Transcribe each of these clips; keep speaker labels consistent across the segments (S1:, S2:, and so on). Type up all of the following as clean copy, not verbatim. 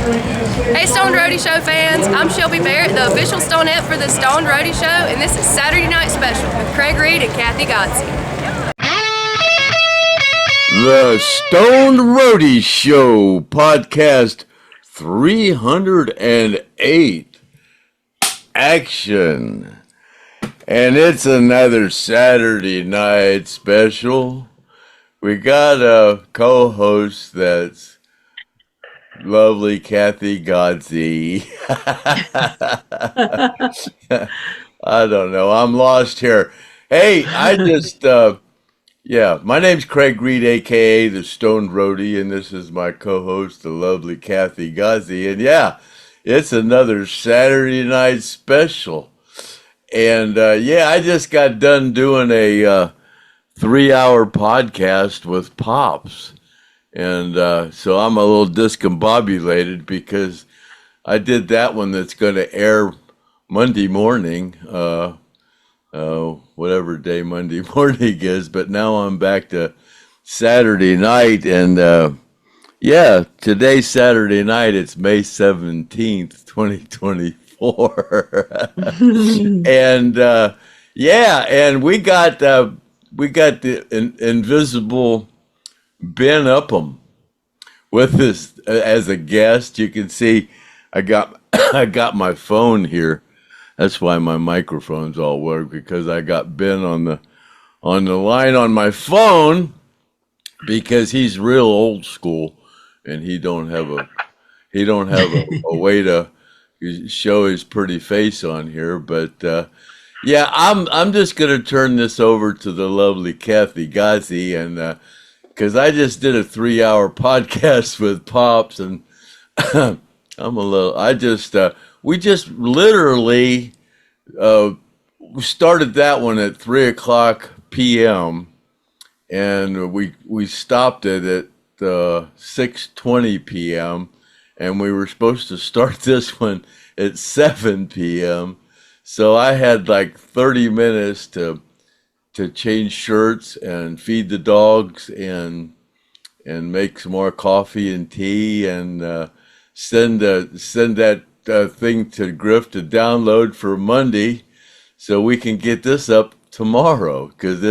S1: Hey Stoned Roadie Show fans, I'm Shelby Barrett, the official Stonette for the Stoned Roadie Show, and this is Saturday Night Special with Craig Reed and Kathy GODSEY.
S2: The Stoned Roadie Show, podcast 308, action. And it's another Saturday night special. We got a co-host that's lovely Kathy GODSEY. I don't know. I'm lost here. Hey, I just, my name's Craig Reed, a.k.a. the Stoned Roadie, and this is my co-host, the lovely Kathy GODSEY. And yeah, it's another Saturday night special. And I just got done doing a 3-hour podcast with Pops. And so I'm a little discombobulated because I did that one that's going to air Monday morning, whatever day Monday morning is. But now I'm back to Saturday night. And today's Saturday night. It's May 17th, 2024. And and we got the invisible Ben Uppam with us as a guest. You can see I got my phone here. That's why my microphones all work, because I got Ben on the line on my phone, because he's real old school and he don't have a way to show his pretty face on here. But I'm just gonna turn this over to the lovely Kathy GODSEY, and because I just did a 3-hour podcast with Pops, and we just literally started that one at 3:00 p.m. and we stopped it at 6:20 p.m. and we were supposed to start this one at 7 p.m. So I had like 30 minutes to change shirts and feed the dogs and make some more coffee and tea, and send that thing to Griff to download for Monday, so we can get this up tomorrow, because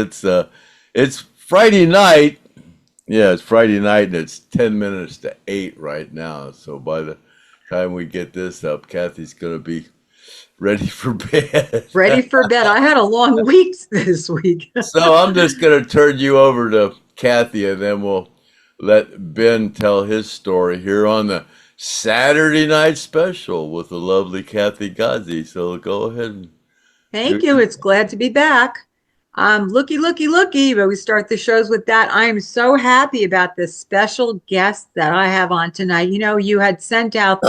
S2: it's Friday night. Yeah, it's Friday night, and it's 10 minutes to 8 right now. So by the time we get this up, Kathy's gonna be ready for bed.
S3: Ready for bed. I had a long week this week.
S2: So I'm just going to turn you over to Kathy, and then we'll let Ben tell his story here on the Saturday night special with the lovely Kathy GODSEY. So go ahead.
S3: Thank you. It's glad to be back. Looky, but we start the shows with that. I am so happy about this special guest that I have on tonight. You know, you had sent out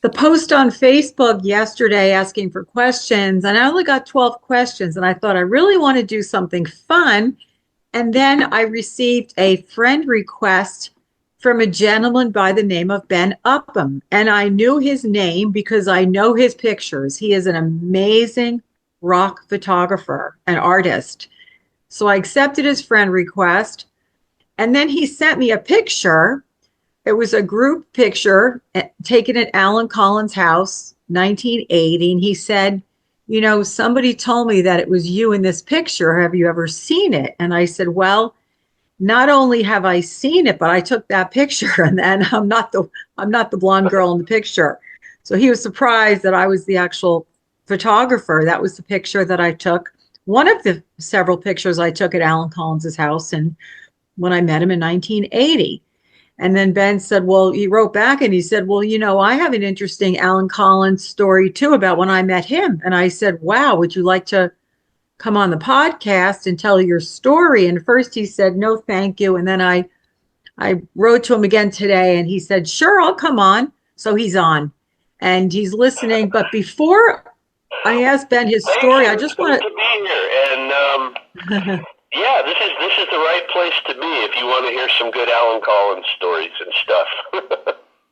S3: the post on Facebook yesterday asking for questions, and I only got 12 questions, and I thought I really want to do something fun. And then I received a friend request from a gentleman by the name of Ben Uppam, and I knew his name because I know his pictures. He is an amazing rock photographer and artist. So I accepted his friend request, and then he sent me a picture. It was a group picture taken at Alan Collins' house, 1980. And he said, you know, somebody told me that it was you in this picture. Have you ever seen it? And I said, well, not only have I seen it, but I took that picture, and I'm not the blonde girl in the picture. So he was surprised that I was the actual photographer. That was the picture that I took. One of the several pictures I took at Alan Collins' house, and when I met him in 1980. And then Ben said, well, he wrote back and he said, well, you know, I have an interesting Alan Collins story too about when I met him. And I said, wow, would you like to come on the podcast and tell your story? And first he said, no, thank you. And then I wrote to him again today, and he said, sure, I'll come on. So he's on and he's listening. But before I ask Ben his story, I just want
S4: to be here. And yeah, this is the right place to be if you want to hear some good Alan Collins stories and stuff.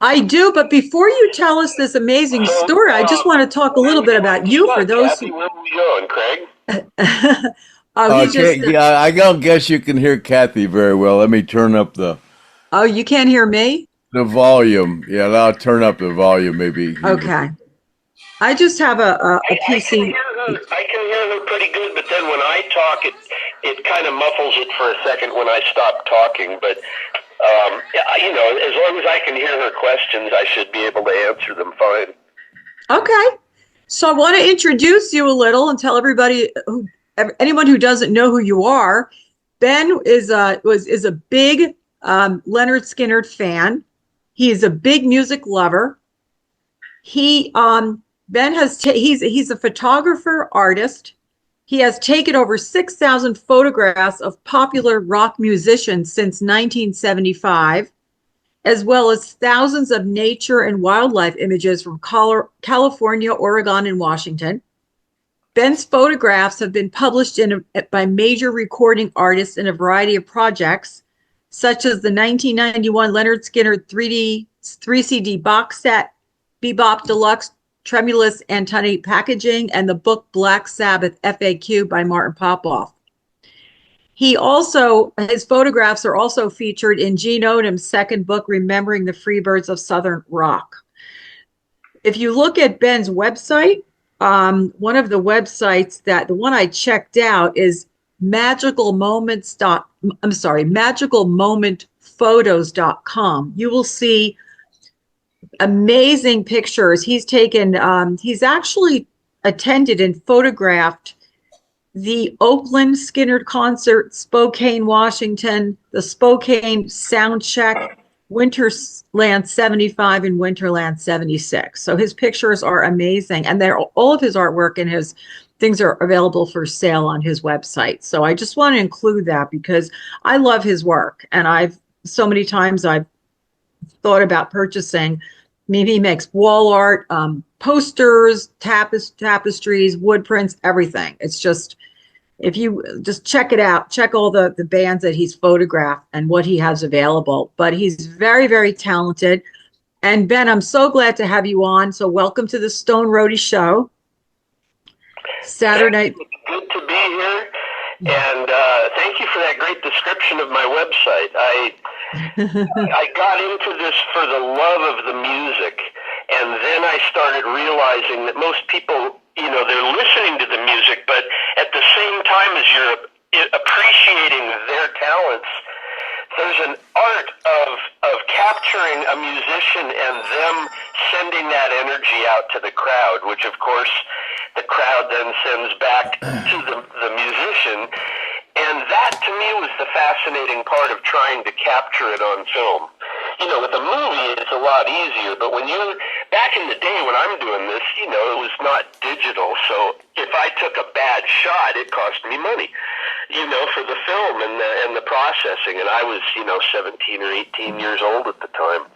S3: I do, but before you tell us this amazing story, I just want to talk a little bit about you for those
S4: Kathy, where are we going, Craig?
S2: I don't guess you can hear Kathy very well. Let me turn up the...
S3: Oh, you can't hear me?
S2: The volume. Yeah, I'll turn up the volume maybe.
S3: Okay. I just have a PC.
S4: I can hear her pretty good, but then when I talk, it kind of muffles it for a second when I stop talking. But you know, as long as I can hear her questions, I should be able to answer them fine.
S3: Okay. So I want to introduce you a little and tell everybody, anyone who doesn't know who you are. Ben is a big Lynyrd Skynyrd fan. He is a big music lover. Ben he's a photographer, artist. He has taken over 6,000 photographs of popular rock musicians since 1975, as well as thousands of nature and wildlife images from California, Oregon, and Washington. Ben's photographs have been published by major recording artists in a variety of projects, such as the 1991 Lynyrd Skynyrd 3 CD box set, Bebop Deluxe, Tremulous Antennae packaging, and the book Black Sabbath FAQ by Martin Popoff. His photographs are also featured in Gene Odom's second book, Remembering the Freebirds of Southern Rock. If you look at Ben's website, one of the websites the one I checked out is magicalmomentphotos.com. You will see amazing pictures. He's actually attended and photographed the Oakland Skynyrd concert, Spokane, Washington, the Spokane Soundcheck, Winterland 75 and Winterland 76. So his pictures are amazing, and all of his artwork and his things are available for sale on his website. So I just want to include that because I love his work, and so many times I've thought about purchasing. Maybe he makes wall art, posters, tapestries, wood prints, everything. It's just, if you just check it out, check all the bands that he's photographed and what he has available. But he's very, very talented. And Ben, I'm so glad to have you on. So welcome to the Stone Roadie Show. Saturday.
S4: Good to be here. And thank you for that great description of my website. I got into this for the love of the music, and then I started realizing that most people, you know, they're listening to the music, but at the same time as you're appreciating their talents, there's an art of capturing a musician and them sending that energy out to the crowd, which of course the crowd then sends back to the musician. And that, to me, was the fascinating part of trying to capture it on film. You know, with a movie, it's a lot easier, but back in the day when I'm doing this, you know, it was not digital, so if I took a bad shot, it cost me money, you know, for the film and the processing, and I was, you know, 17 or 18 years old at the time.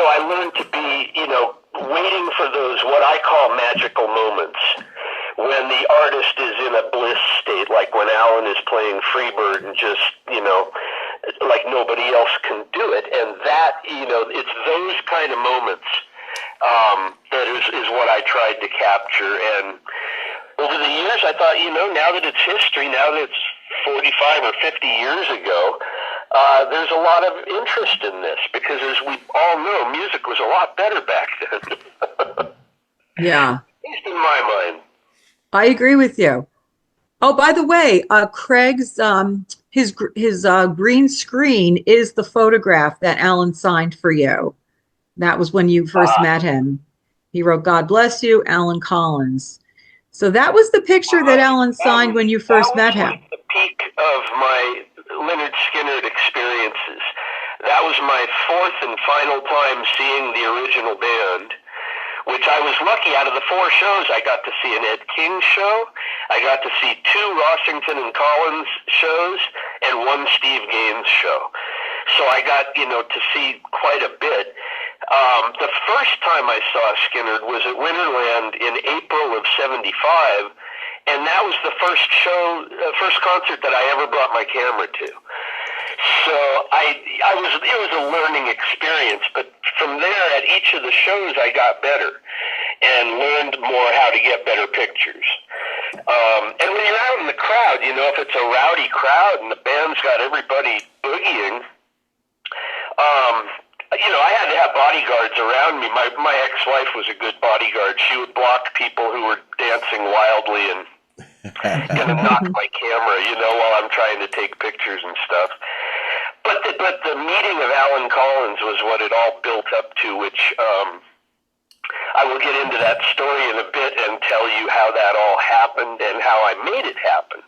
S4: So I learned to be, you know, waiting for those, what I call magical moments, when the artist is in a bliss state, like when Alan is playing Freebird and just, you know, like nobody else can do it. And that, you know, it's those kind of moments that is what I tried to capture. And over the years, I thought, you know, now that it's history, now that it's 45 or 50 years ago, there's a lot of interest in this because, as we all know, music was a lot better back then.
S3: Yeah.
S4: At least in my mind.
S3: I agree with you. Oh, by the way, Craig's his green screen is the photograph that Alan signed for you. That was when you first met him. He wrote, "God bless you, Alan Collins." So that was the picture that Alan signed when you first met him.
S4: That was the peak of my Lynyrd Skynyrd experiences. That was my fourth and final time seeing the original band, which I was lucky. Out of the 4 shows, I got to see an Ed King show, I got to see 2 Rossington and Collins shows, and 1 Steve Gaines show. So I got, you know, to see quite a bit. The first time I saw Skynyrd was at Winterland in April of '75, and that was the first concert that I ever brought my camera to. So it was a learning experience, but from there, at each of the shows, I got better and learned more how to get better pictures. And when you're out in the crowd, you know, if it's a rowdy crowd and the band's got everybody boogieing, you know, I had to have bodyguards around me. My ex-wife was a good bodyguard. She would block people who were dancing wildly and gonna knock my camera, you know, while I'm trying to take pictures and stuff. But the meeting of Alan Collins was what it all built up to, which I will get into that story in a bit and tell you how that all happened and how I made it happen.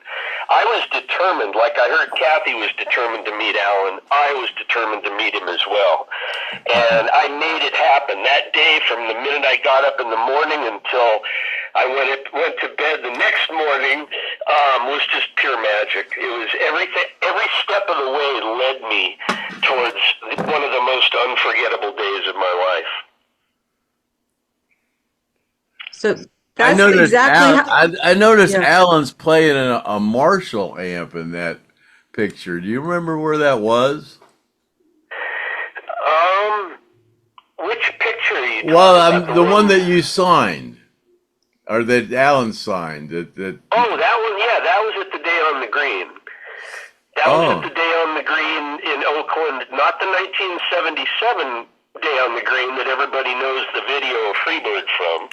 S4: I was determined, like I heard Kathy was determined to meet Alan, I was determined to meet him as well. And I made it happen. That day, from the minute I got up in the morning until I went to bed the next morning, was just pure magic. It was everything, every step of the way led me towards one of the most unforgettable days of my life.
S3: So that's exactly how.
S2: I noticed
S3: Yeah.
S2: Alan's playing a Marshall amp in that picture. Do you remember where that was?
S4: Which picture are you talking
S2: Well,
S4: about?
S2: the one that you signed, or that Alan signed.
S4: Oh, that one, yeah, that was at the Day on the Green. That was at the Day on the Green in Oakland, not the 1977 Day on the Green that everybody knows the video of Freebird from,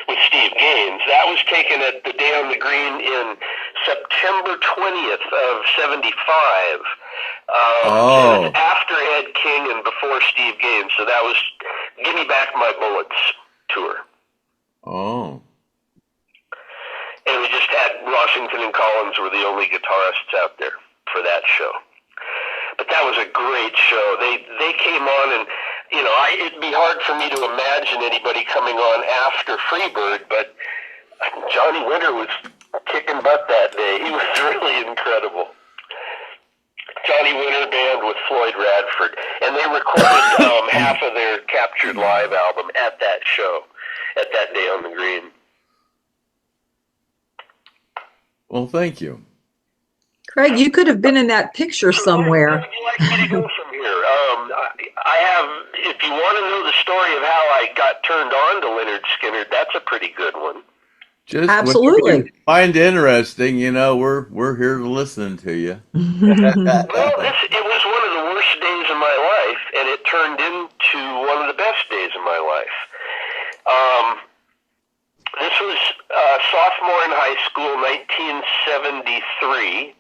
S4: with Steve Gaines. That was taken at the Day on the Green in September 20th of 75. So it's after Ed King and before Steve Gaines. So that was Give Me Back My Bullets tour.
S2: Oh.
S4: And we just had Washington and Collins were the only guitarists out there for that show. But that was a great show. They came on, and you know, it'd be hard for me to imagine anybody coming on after Freebird, but Johnny Winter was kicking butt that day. He was really incredible. Johnny Winter Band with Floyd Radford, and they recorded half of their Captured Live album at that show, at that Day on the Green.
S2: Well, thank you.
S3: Craig, you could have been in that picture somewhere.
S4: Where would you like me to go from here? I have, if you want to know the story of how I got turned on to Lynyrd Skynyrd, that's a pretty good one.
S2: Just
S3: Absolutely.
S2: whatever you find interesting, you know, we're here to listen to you.
S4: Well, it was one of the worst days of my life, and it turned into one of the best days of my life. This was sophomore in high school, 1973,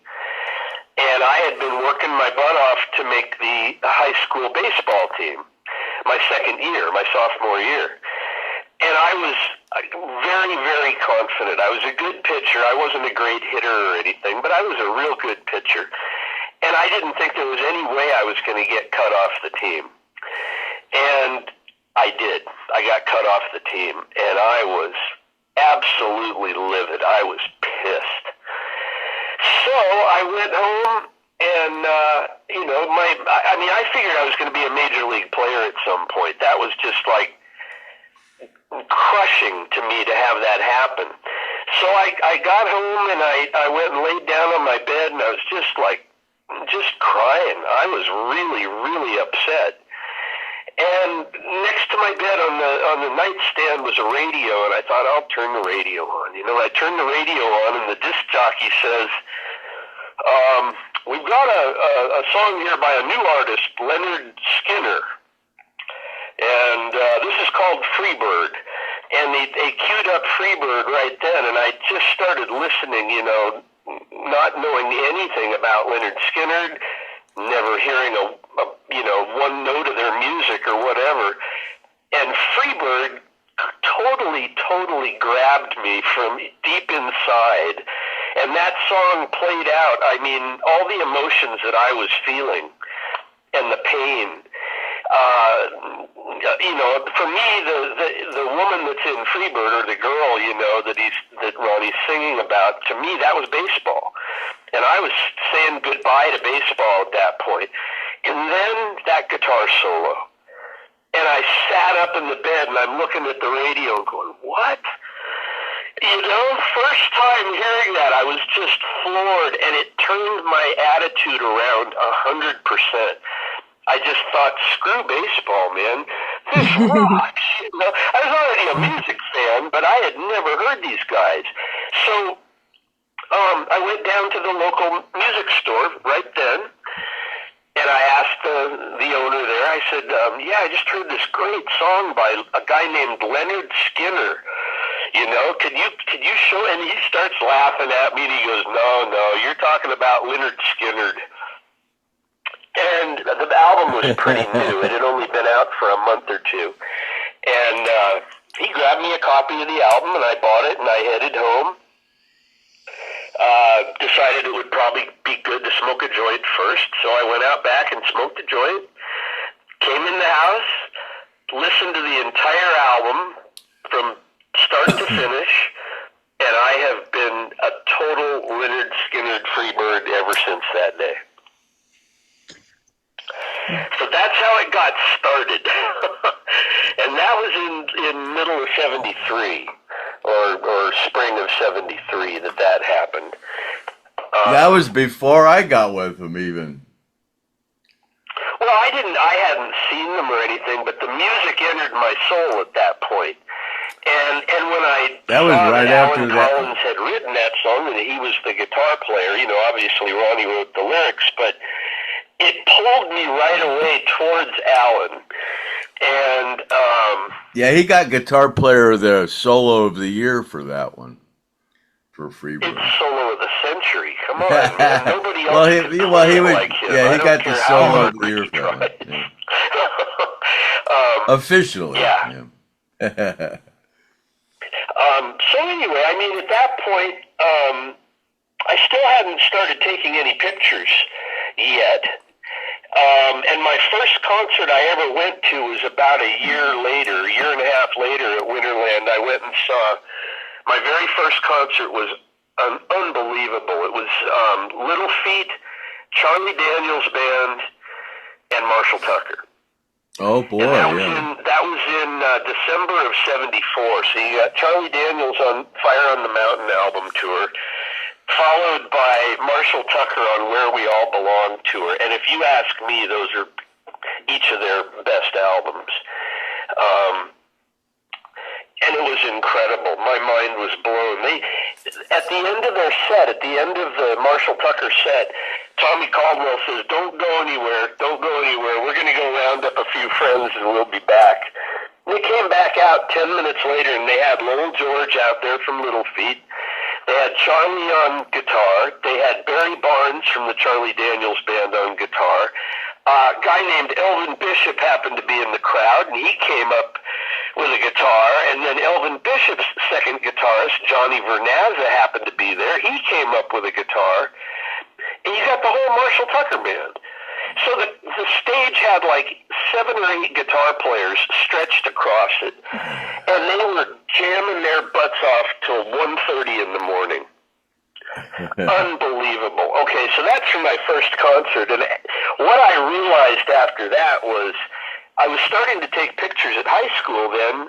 S4: and I had been working my butt off to make the high school baseball team, my second year, my sophomore year. And I was very, very confident. I was a good pitcher. I wasn't a great hitter or anything, but I was a real good pitcher. And I didn't think there was any way I was going to get cut off the team. And I did. I got cut off the team, and I was absolutely livid. I was pissed. So I went home, and you know, I figured I was going to be a major league player at some point. That was just like crushing to me to have that happen. So I got home, and I went and laid down on my bed, and I was just crying. I was really, really upset. And next to my bed on the nightstand was a radio, and I thought, I'll turn the radio on. You know, I turned the radio on, and the disc jockey says, we've got a song here by a new artist, Lynyrd Skynyrd, and this is called Freebird. And they queued up Freebird right then, and I just started listening, you know, not knowing anything about Lynyrd Skynyrd, never hearing one note of their music or whatever. And Freebird totally grabbed me from deep inside. And that song played out. I mean, all the emotions that I was feeling and the pain. You know, for me, the woman that's in Freebird, or the girl, you know, that Ronnie's singing about, to me, that was baseball. And I was saying goodbye to baseball at that point. And then that guitar solo. And I sat up in the bed, and I'm looking at the radio and going, what? You know, first time hearing that, I was just floored, and it turned my attitude around 100%. I just thought, screw baseball, man. This rocks. You know, I was already a music fan, but I had never heard these guys. So I went down to the local music store right then, And I asked the owner there, I said, yeah, I just heard this great song by a guy named Lynyrd Skynyrd. You know, could you show? And he starts laughing at me, and he goes, no, you're talking about Lynyrd Skynyrd. And the album was pretty new. It had only been out for a month or two. And he grabbed me a copy of the album, and I bought it, and I headed home. Decided it would probably be good to smoke a joint first, so I went out back and smoked a joint. Came in the house, listened to the entire album from start to finish, and I have been a total Lynyrd Skynyrd freebird ever since that day. So that's how it got started. And that was in middle of 73, or spring of 73 that happened.
S2: That was before I got with him even.
S4: Well, I hadn't seen them or anything, but the music entered my soul at that point. And when I
S2: that was
S4: saw
S2: right
S4: that
S2: after
S4: Alan
S2: that.
S4: Collins had written that song, and he was the guitar player, you know, obviously Ronnie wrote the lyrics, but it pulled me right away towards Alan. And
S2: yeah, he got guitar player of the solo of the year for that one, for Freebird.
S4: It's solo of the century. Come on, man. Nobody else
S2: he was,
S4: like him.
S2: yeah, he got the solo of
S4: of
S2: the year for that. Yeah. Officially.
S4: Yeah.
S2: Yeah.
S4: So anyway, I mean, at that point, I still hadn't started taking any pictures yet. And my first concert I ever went to was about a year and a half later at Winterland. I went and saw, my very first concert was unbelievable. It was Little Feat, Charlie Daniels Band, and Marshall Tucker.
S2: Oh boy,
S4: and that was in December of 74. So you got Charlie Daniels on Fire on the Mountain album tour, followed by Marshall Tucker on Where We All Belong tour. And if you ask me, those are each of their best albums. And it was incredible. My mind was blown. At the end of their set, at the end of the Marshall Tucker set, Tommy Caldwell says, don't go anywhere, we're going to go round up a few friends and we'll be back. And they came back out 10 minutes later, and they had Little George out there from Little Feat. They had Charlie on guitar. They had Barry Barnes from the Charlie Daniels Band on guitar. A guy named Elvin Bishop happened to be in the crowd, and he came up with a guitar. And then Elvin Bishop's second guitarist, Johnny Vernazza, happened to be there. He came up with a guitar. And you got the whole Marshall Tucker Band. So the stage had like 7 or 8 guitar players stretched across it, and they were jamming their butts off till 1:30 in the morning. Unbelievable. Okay, so that's from my first concert, and what I realized after that was I was starting to take pictures at high school then,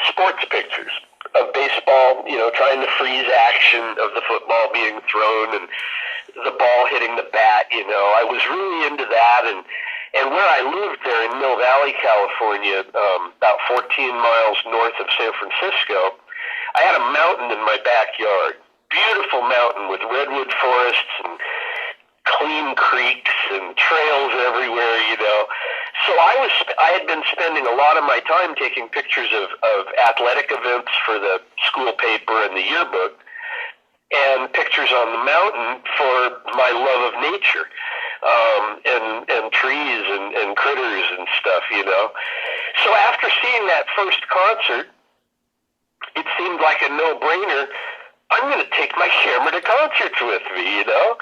S4: sports pictures of baseball, you know, trying to freeze action of the football being thrown and the ball hitting the bat, you know. I was really into that, and where I lived there in Mill Valley, California, about 14 miles north of San Francisco, I had a mountain in my backyard. Beautiful mountain with redwood forests and clean creeks and trails everywhere, you know. So I had been spending a lot of my time taking pictures of athletic events for the school paper and the yearbook, and pictures on the mountain for my love of nature, and trees and critters and stuff, you know. So after seeing that first concert, it seemed like a no-brainer. I'm going to take my camera to concerts with me, you know.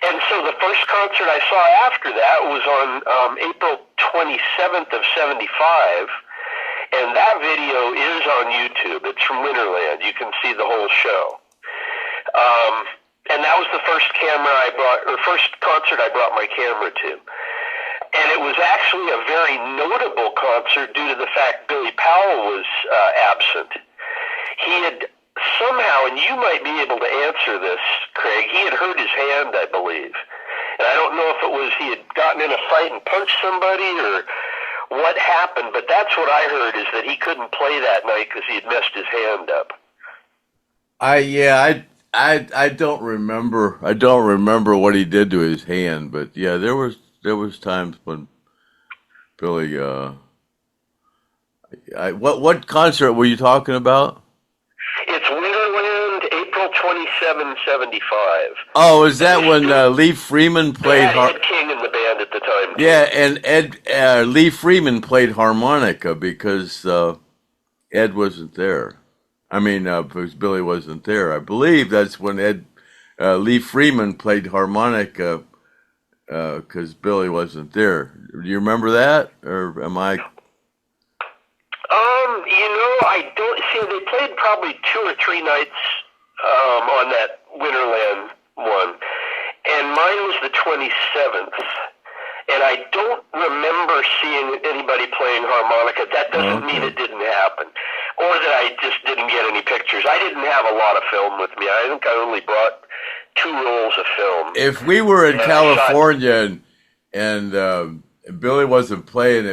S4: And so the first concert I saw after that was on April 27th of 75, and that video is on YouTube. It's from Winterland. You can see the whole show. And that was the first first concert I brought my camera to. And it was actually a very notable concert due to the fact Billy Powell was absent. He had somehow, and you might be able to answer this, Craig, he had hurt his hand, I believe. And I don't know if it was he had gotten in a fight and punched somebody or what happened, but that's what I heard, is that he couldn't play that night because he had messed his hand up. I don't remember what he did to his hand, but yeah, there
S2: was times when Billy. What concert were you talking about?
S4: It's Winterland, April 27, 75.
S2: Oh, is that when Lee Freeman played?
S4: Ed King in the band at the time.
S2: Yeah, and Lee Freeman played harmonica because Ed wasn't there. I mean, because Billy wasn't there. I believe that's when Lee Freeman played harmonica because Billy wasn't there. Do you remember that, or am I?
S4: I don't see. They played probably 2 or 3 nights on that Winterland one, and mine was the 27th. And I don't remember seeing anybody playing harmonica. That doesn't mean it didn't happen, or that I just didn't get any pictures. I didn't have a lot of film with me. I think I only brought 2 rolls of film.
S2: If we were in California and Billy wasn't playing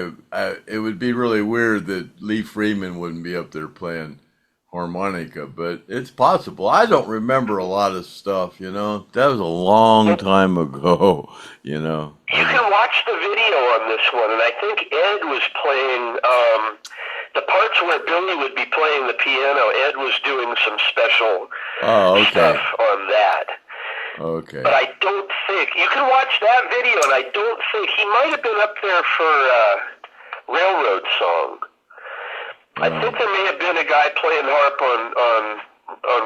S2: it would be really weird that Lee Freeman wouldn't be up there playing harmonica, but it's possible. I don't remember a lot of stuff, That was a long time ago,
S4: You can watch the video on this one, and I think Ed was playing the parts where Billy would be playing the piano. Ed was doing some special stuff on that.
S2: Okay.
S4: But I don't think, you can watch that video, and I don't think, he might have been up there for Railroad Song. I think there may have been a guy playing harp on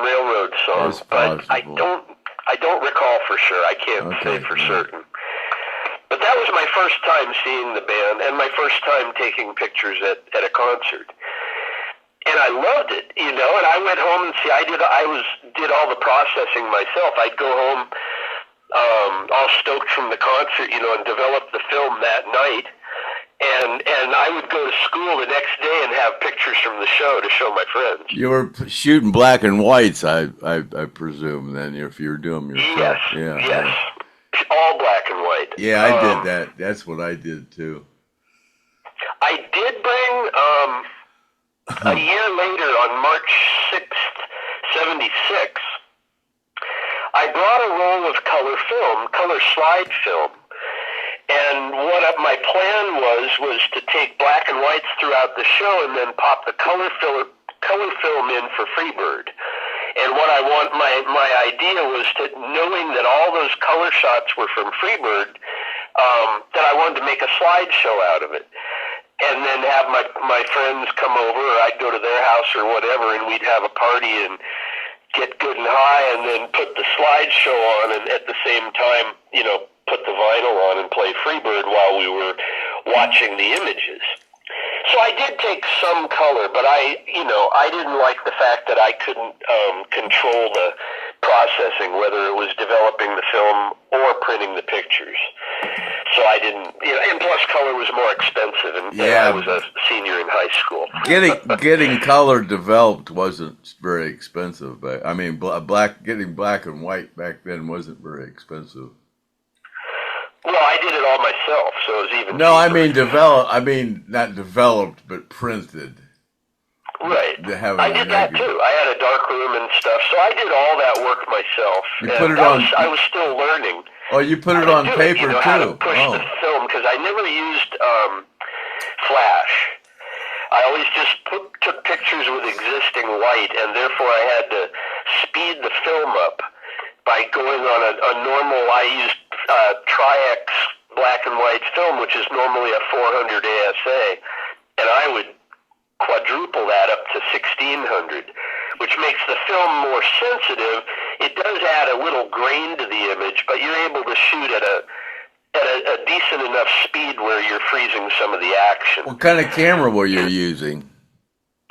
S4: Railroad Song, but I don't recall for sure. I can't say for certain. But that was my first time seeing the band, and my first time taking pictures at a concert. And I loved it, and I went home and I did all the processing myself. I'd go home all stoked from the concert, and develop the film that night. And I would go to school the next day and have pictures from the show to show my friends.
S2: You were shooting black and whites, I presume, then, if you were doing them yourself.
S4: Yes. All black and white.
S2: Yeah, I did that. That's what I did, too.
S4: I did bring... a year later, on March 6th, 76, I brought a roll of color slide film. And what my plan was to take black and whites throughout the show and then pop the color film in for Freebird. And what my idea was knowing that all those color shots were from Freebird, that I wanted to make a slideshow out of it. And then have my friends come over, or I'd go to their house or whatever, and we'd have a party and get good and high, and then put the slideshow on, and at the same time, put the vinyl on and play Freebird while we were watching the images. So I did take some color, but I didn't like the fact that I couldn't control the processing, whether it was developing the film or printing the pictures. So I didn't, and plus color was more expensive, and I was a senior in high school.
S2: Getting color developed wasn't very expensive, but I mean, getting black and white back then wasn't very expensive.
S4: Well, I did it all myself, so it was even
S2: No,
S4: cheaper.
S2: I mean, not developed, but printed.
S4: Right. I did that too. I had a dark room and stuff, so I did all that work myself. I was still learning.
S2: Oh, you put it on paper too.
S4: How to push the film, because I never used flash. I always just took pictures with existing light, and therefore I had to speed the film up by going on a normal. I used Tri-X black and white film, which is normally a 400 ASA, and I would quadruple that up to 1600, which makes the film more sensitive. It does add a little grain to the image, but you're able to shoot at a decent enough speed where you're freezing some of the action.
S2: What kind of camera were you using?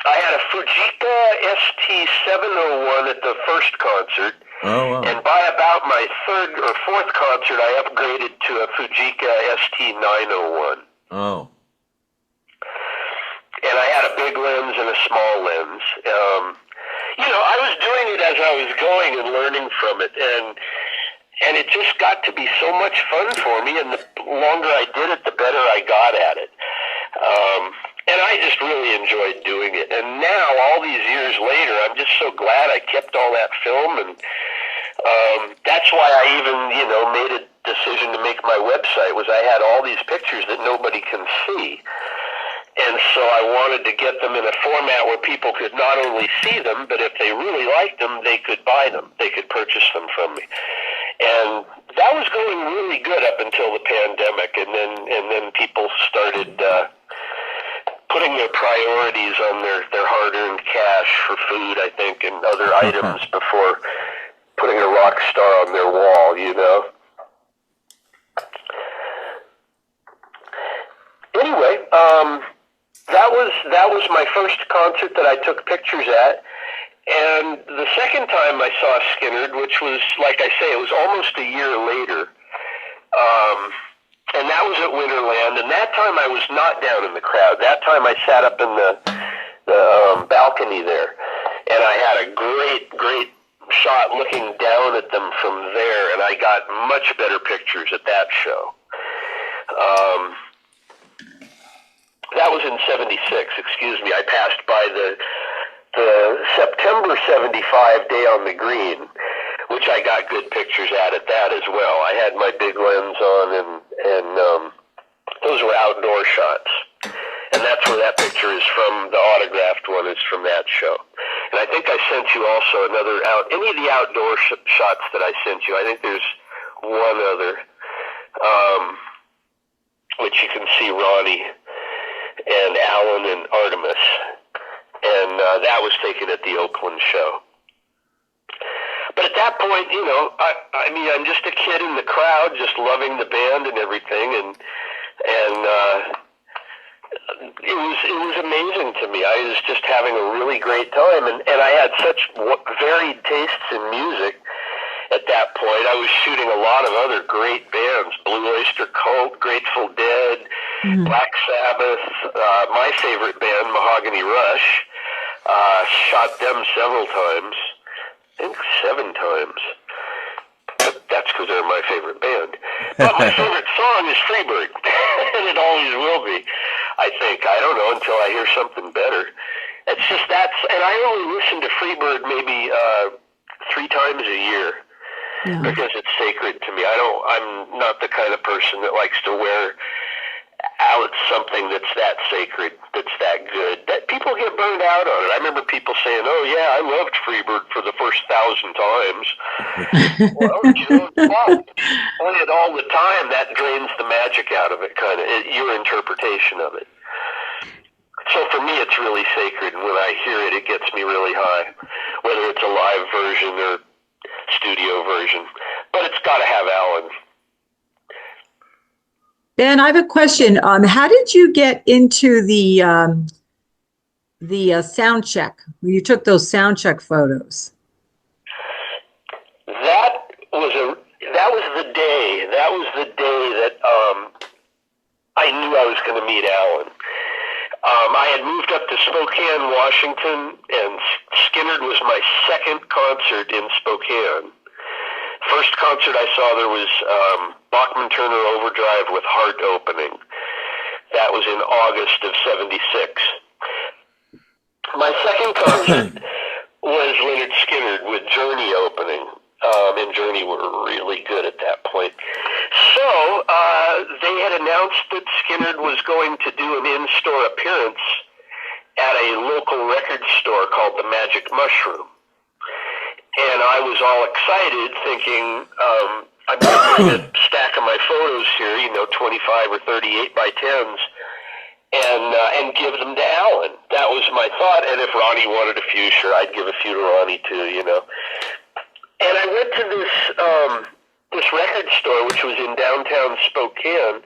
S4: I had a Fujica ST701 at the first concert.
S2: Oh, wow.
S4: And by about my third or fourth concert, I upgraded to a Fujica ST901.
S2: Oh.
S4: And I had a big lens and a small lens. I was doing it as I was going and learning from it, and it just got to be so much fun for me, and the longer I did it, the better I got at it. And I just really enjoyed doing it. And now, all these years later, I'm just so glad I kept all that film, and that's why I even, made a decision to make my website was I had all these pictures that nobody can see. And so I wanted to get them in a format where people could not only see them, but if they really liked them, they could buy them. They could purchase them from me. And that was going really good up until the pandemic. And then people started putting their priorities on their hard-earned cash for food, I think, and other items before putting a rock star on their wall, you know. Anyway, that was my first concert that I took pictures at. And the second time I saw Skynyrd, which was, like I say, it was almost a year later, and that was at Winterland, and that time I was not down in the crowd. That time I sat up in the balcony there, and I had a great shot looking down at them from there, and I got much better pictures at that show. That was in 76, excuse me. I passed by the September 75 Day on the Green, which I got good pictures at that as well. I had my big lens on, and those were outdoor shots. And that's where that picture is from. The autographed one is from that show. And I think I sent you also any of the outdoor shots that I sent you. I think there's one other, which you can see Ronnie and Alan and Artemis. And that was taken at the Oakland show. But at that point, you know, I mean, I'm just a kid in the crowd, just loving the band and everything, and it was amazing to me. I was just having a really great time, and I had such varied tastes in music. At that point, I was shooting a lot of other great bands: Blue Oyster Cult, Grateful Dead, Black Sabbath, my favorite band, Mahogany Rush. Shot them several times. I think 7 times. But that's because they're my favorite band. But my favorite song is Freebird. And it always will be, I think. I don't know until I hear something better. It's just and I only listen to Freebird maybe 3 times a year. Yeah. Because it's sacred to me. I'm not the kind of person that likes to wear out something that's that sacred, that's that good. That people get burned out on it. I remember people saying, "Oh yeah, I loved Freebird for the first 1,000 times." Well, you know, play it all the time. That drains the magic out of it, kind of your interpretation of it. So for me, it's really sacred, and when I hear it, it gets me really high, whether it's a live version or studio version. But it's got to have Alan.
S3: Ben, I have a question. How did you get into the sound check? When you took those sound check photos?
S4: That was the day. That was the day that I knew I was going to meet Alan. I had moved up to Spokane, Washington, and Skynyrd was my second concert in Spokane. First concert I saw there was Bachman Turner Overdrive with Heart opening. That was in August of 76. My second concert was Lynyrd Skynyrd with Journey opening. And Journey were really good at that point. So they had announced that Skynyrd was going to do an in-store appearance at a local record store called the Magic Mushroom. And I was all excited, thinking, I'm going to bring a stack of my photos here, 25 or 38 by 10s, and give them to Alan. That was my thought. And if Ronnie wanted a few, sure, I'd give a few to Ronnie too, And I went to this record store, which was in downtown Spokane.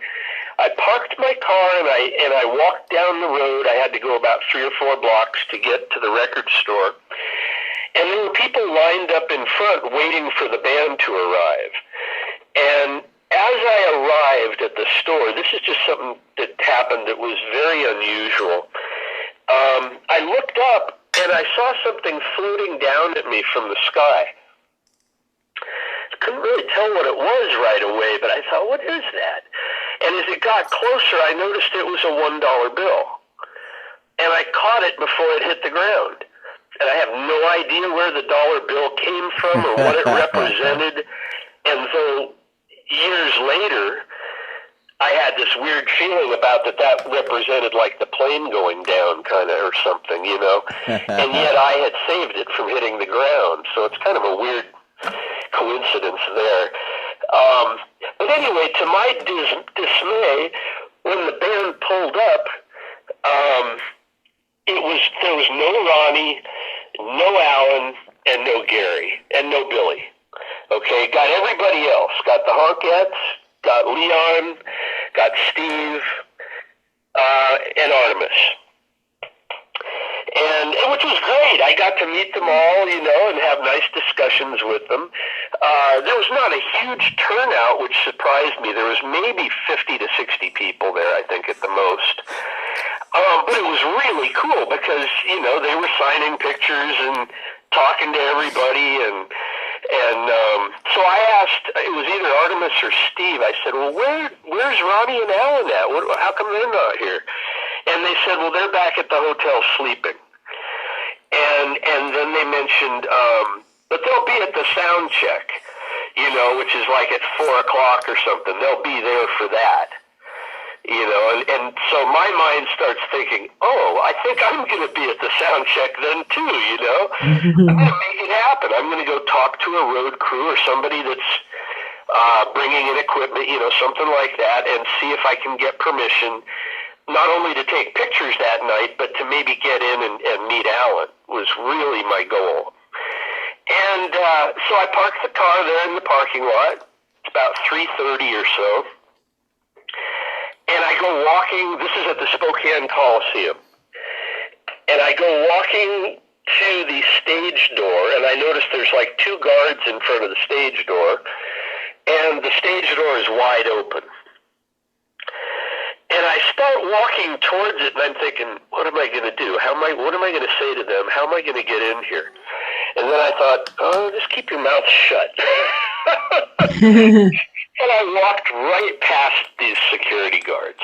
S4: I parked my car and I walked down the road. I had to go about 3 or 4 blocks to get to the record store. And there were people lined up in front waiting for the band to arrive. And as I arrived at the store, this is just something that happened that was very unusual. I looked up and I saw something floating down at me from the sky. I couldn't really tell what it was right away, but I thought, what is that? And as it got closer, I noticed it was a $1 bill. And I caught it before it hit the ground. And I have no idea where the dollar bill came from or what it represented. And though years later, I had this weird feeling about that represented like the plane going down kind of or something, you know, and yet I had saved it from hitting the ground. So it's kind of a weird coincidence there. But anyway, to my dismay, when the band pulled up, there was no Ronnie, no Alan, and no Gary, and no Billy. Okay, got everybody else. Got the Honkettes, got Leon, got Steve, and Artemis. And which was great. I got to meet them all, you know, and have nice discussions with them. There was not a huge turnout, which surprised me. There was maybe 50 to 60 people there, I think, at the most. But it was really cool because, you know, they were signing pictures and talking to everybody. And so I asked, it was either Artemis or Steve, I said, well, where's Ronnie and Alan at? How come they're not here? And they said, well, they're back at the hotel sleeping. And then they mentioned, but they'll be at the sound check, you know, which is like at 4 o'clock or something. They'll be there for that, you know. And so my mind starts thinking, oh, I think I'm going to be at the sound check then too, you know. I'm going to make it happen. I'm going to go talk to a road crew or somebody that's bringing in equipment, you know, something like that, and see if I can get permission not only to take pictures that night, but to maybe get in and meet Alan was really my goal. And so I parked the car there in the parking lot. It's about 3:30 or so. And I go walking, this is at the Spokane Coliseum. And I go walking to the stage door, and I notice there's like 2 guards in front of the stage door, and the stage door is wide open. And I start walking towards it, and I'm thinking, what am I going to do? What am I going to say to them? How am I going to get in here? And then I thought, oh, just keep your mouth shut. And I walked right past these security guards.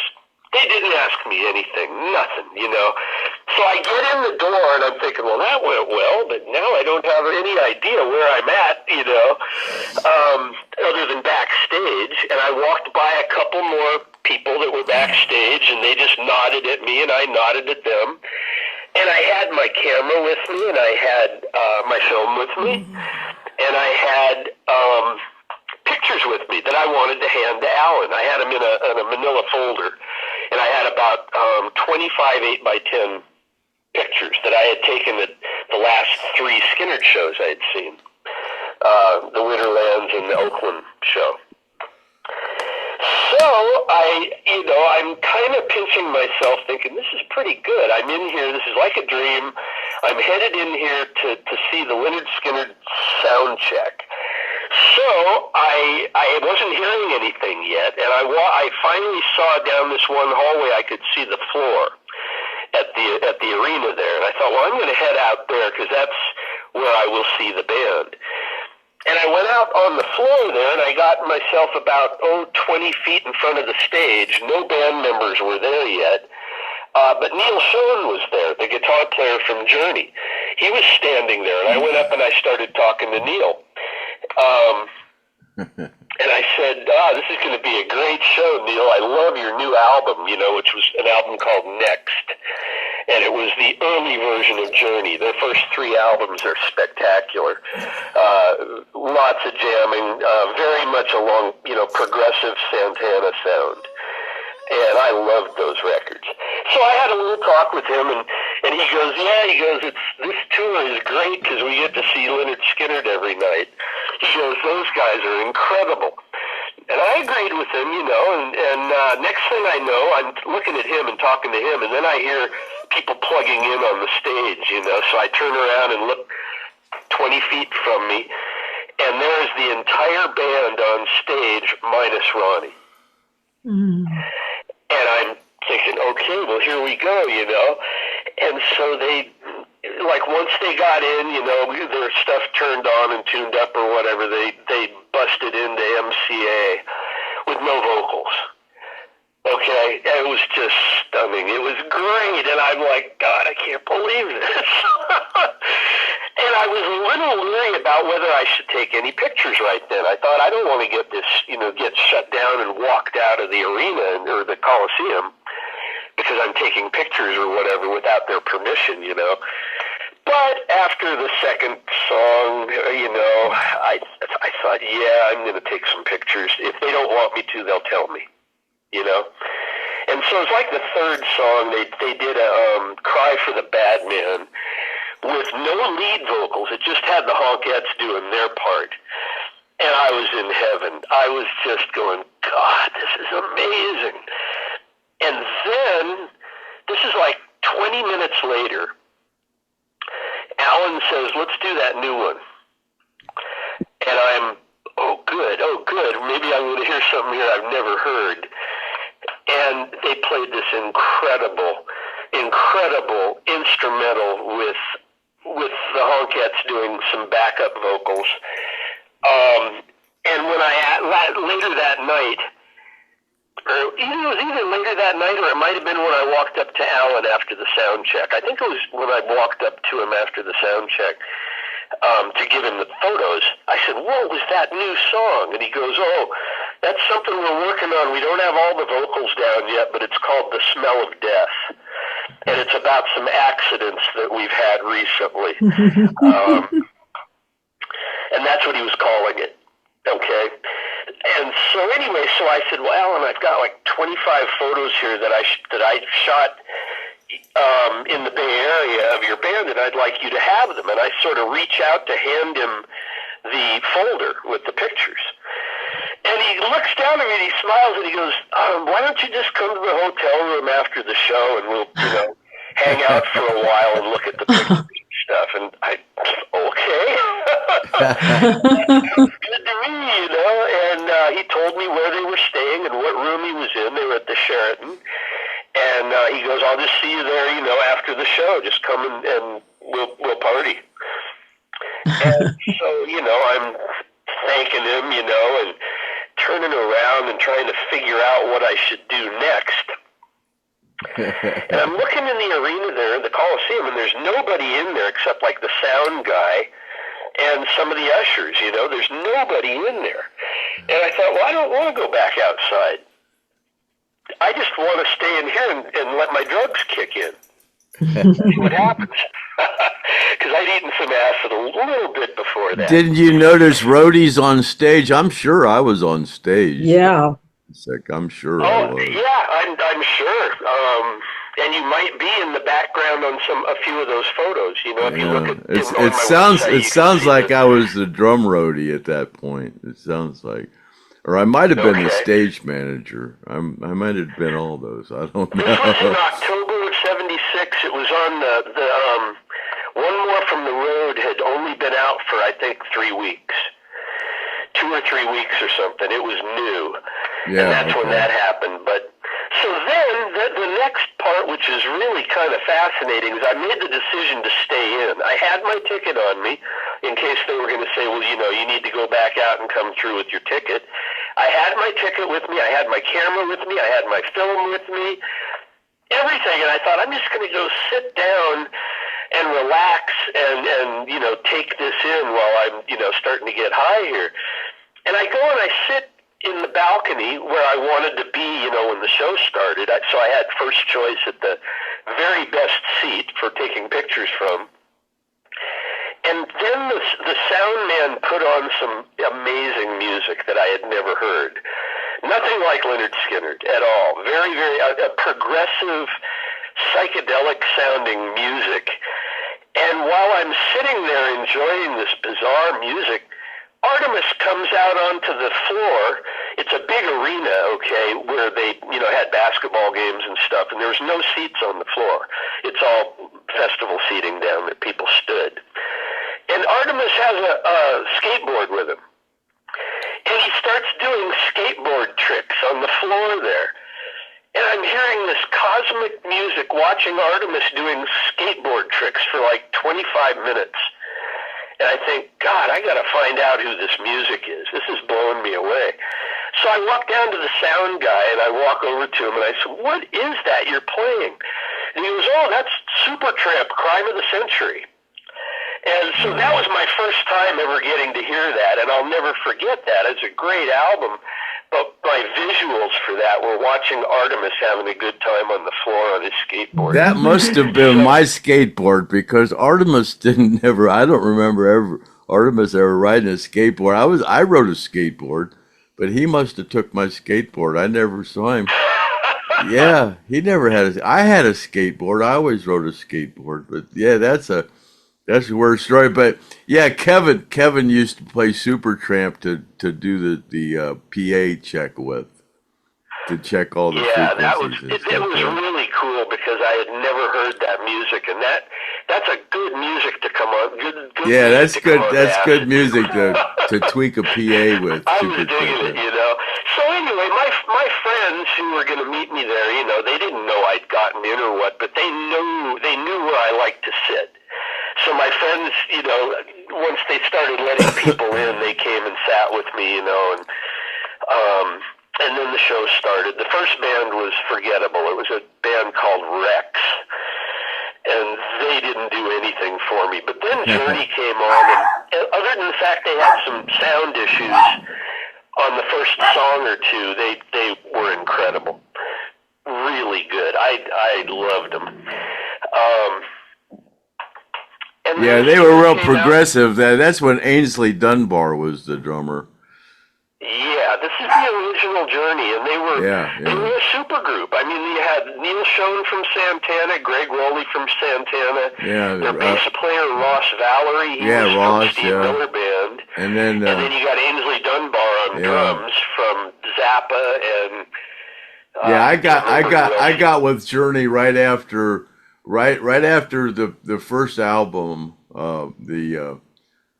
S4: They didn't ask me anything, nothing, you know. So I get in the door, and I'm thinking, well, that went well, but now I don't have any idea where I'm at, you know, other than backstage. And I walked by a couple more people that were backstage, and they just nodded at me, and I nodded at them. And I had my camera with me, and I had my film with me, and I had pictures with me that I wanted to hand to Alan. I had them in a manila folder, and I had about 25 8x10 pictures that I had taken at the last 3 Skynyrd shows I had seen, the Winterlands and the Oakland show. So I'm kind of pinching myself thinking, this is pretty good. I'm in here. This is like a dream. I'm headed in here to see the Lynyrd Skynyrd sound check. So I wasn't hearing anything yet, and I finally saw down this one hallway I could see the floor at the arena there. And I thought, well, I'm going to head out there because that's where I will see the band. And I went out on the floor there, and I got myself about, 20 feet in front of the stage. No band members were there yet. But Neil Schon was there, the guitar player from Journey. He was standing there, and I went up and I started talking to Neil. And I said, this is going to be a great show, Neil. I love your new album, which was an album called Next. And it was the early version of Journey. Their first 3 albums are spectacular. Lots of jamming, very much along, progressive Santana sound. And I loved those records. So I had a little talk with him, and he goes, this tour is great because we get to see Lynyrd Skynyrd every night. He goes, those guys are incredible. And I agreed with him, and next thing I know, I'm looking at him and talking to him, and then I hear people plugging in on the stage, so I turn around and look 20 feet from me, and there's the entire band on stage minus Ronnie. Mm. And I'm thinking, okay, well, here we go, And so they, once they got in, their stuff turned on and tuned up or whatever, they busted into MCA with no vocals. Okay, it was just stunning. It was great, and I'm like, God, I can't believe this. And I was a little leery about whether I should take any pictures right then. I thought, I don't want to get this, get shut down and walked out of the arena or the Coliseum because I'm taking pictures or whatever without their permission, But after the second song, I thought, yeah, I'm going to take some pictures. If they don't want me to, they'll tell me, And so it's like the third song, they did a Cry for the Bad Man with no lead vocals. It just had the Honkettes doing their part. And I was in heaven. I was just going, God, this is amazing. And then, this is like 20 minutes later, Alan says, let's do that new one. And I'm, oh good, maybe I'm going to hear something here I've never heard. And they played this incredible instrumental with the Honkettes doing some backup vocals. And when later that night, or it was either later that night or it might have been when I walked up to Alan after the sound check. I think it was when I walked up to him after the sound check to give him the photos. I said, what was that new song? And he goes, oh, that's something we're working on. We don't have all the vocals down yet, but it's called The Smell of Death. And it's about some accidents that we've had recently. And that's what he was calling it. Okay. And so anyway, so I said, well, Alan, I've got like 25 photos here that I shot in the Bay Area of your band, and I'd like you to have them. And I sort of reach out to hand him the folder with the pictures. And he looks down at me and he smiles and he goes, why don't you just come to the hotel room after the show and we'll, hang out for a while and look at the pictures and stuff. And I, okay. Sounds good to me, And he told me where they were staying and what room he was in. They were at the Sheraton. And he goes, I'll just see you there, after the show. Just come and we'll party. And so, I'm thanking him, and turning around and trying to figure out what I should do next. And I'm looking in the arena there, the Coliseum, and there's nobody in there except like the sound guy and some of the ushers, There's nobody in there. And I thought, well, I don't want to go back outside. I just want to stay in here and let my drugs kick in. See what happens. Because I'd eaten some acid a little bit before that.
S2: Didn't you notice Roadies on stage? I'm sure I was on stage.
S3: Yeah.
S2: It's like, I'm sure I was.
S4: Yeah, I'm sure. And you might be in the background on a few of those photos. If you look at
S2: it sounds like I was the drum roadie at that point. It sounds like, or I might have been the stage manager. I might have been all those. I don't know.
S4: This was in October of '76. It was on the One More from the Road had only been out for I think 3 weeks. 2 or 3 weeks or something. It was new. Yeah, and that's when that happened. But so then the next part, which is really kind of fascinating, is I made the decision to stay in. I had my ticket on me in case they were going to say, well, you need to go back out and come through with your ticket. I had my ticket with me. I had my camera with me. I had my film with me. Everything. And I thought, I'm just going to go sit down and relax and take this in while I'm, starting to get high here. And I go and I sit in the balcony where I wanted to be, when the show started. So I had first choice at the very best seat for taking pictures from. And then the sound man put on some amazing music that I had never heard. Nothing like Lynyrd Skynyrd at all. Very, very progressive, psychedelic sounding music. And while I'm sitting there enjoying this bizarre music, Artemis comes out onto the floor. It's a big arena, okay, where they, had basketball games and stuff, and there was no seats on the floor. It's all festival seating down there. People stood. And Artemis has a skateboard with him. And he starts doing skateboard tricks on the floor there. And I'm hearing this cosmic music, watching Artemis doing skateboard tricks for like 25 minutes. And I think, God, I got to find out who this music is. This is blowing me away. So I walk down to the sound guy, and I walk over to him, and I said, what is that you're playing? And he goes, oh, that's Supertramp, Crime of the Century. And so that was my first time ever getting to hear that, and I'll never forget that. It's a great album. But my visuals for that were watching Artemis having a good time on the floor on his skateboard.
S2: That must have been my skateboard, because Artemis didn't ever. I don't remember Artemis ever riding a skateboard. I rode a skateboard, but he must have took my skateboard. I never saw him. Yeah, he never had I had a skateboard. I always rode a skateboard, but yeah, that's a weird story. But yeah, Kevin used to play Supertramp to do the PA check with, to check all the frequencies.
S4: It was really cool, because I had never heard that music, and that's a good music to come on. Good
S2: yeah, that's good. That's good music to tweak a PA with.
S4: I was digging it, So anyway, my friends who were going to meet me there, they didn't know I'd gotten in or what, but they knew where I liked to sit. So my friends, once they started letting people in, they came and sat with me, and then the show started. The first band was Unforgettable. It was a band called Rex, and they didn't do anything for me. But then Journey came on, and other than the fact they had some sound issues on the first song or two, they were incredible. Really good. I loved them.
S2: Yeah, they were real progressive. That's when Ainsley Dunbar was the drummer.
S4: Yeah, this is the original Journey, and they were a super group. I mean, you had Neil Schon from Santana, Greg Rowley from Santana, their bass player Ross Valerie, he was from Steve Miller Band, and then you got Ainsley Dunbar on drums from Zappa, and
S2: I got with Journey right after the first album,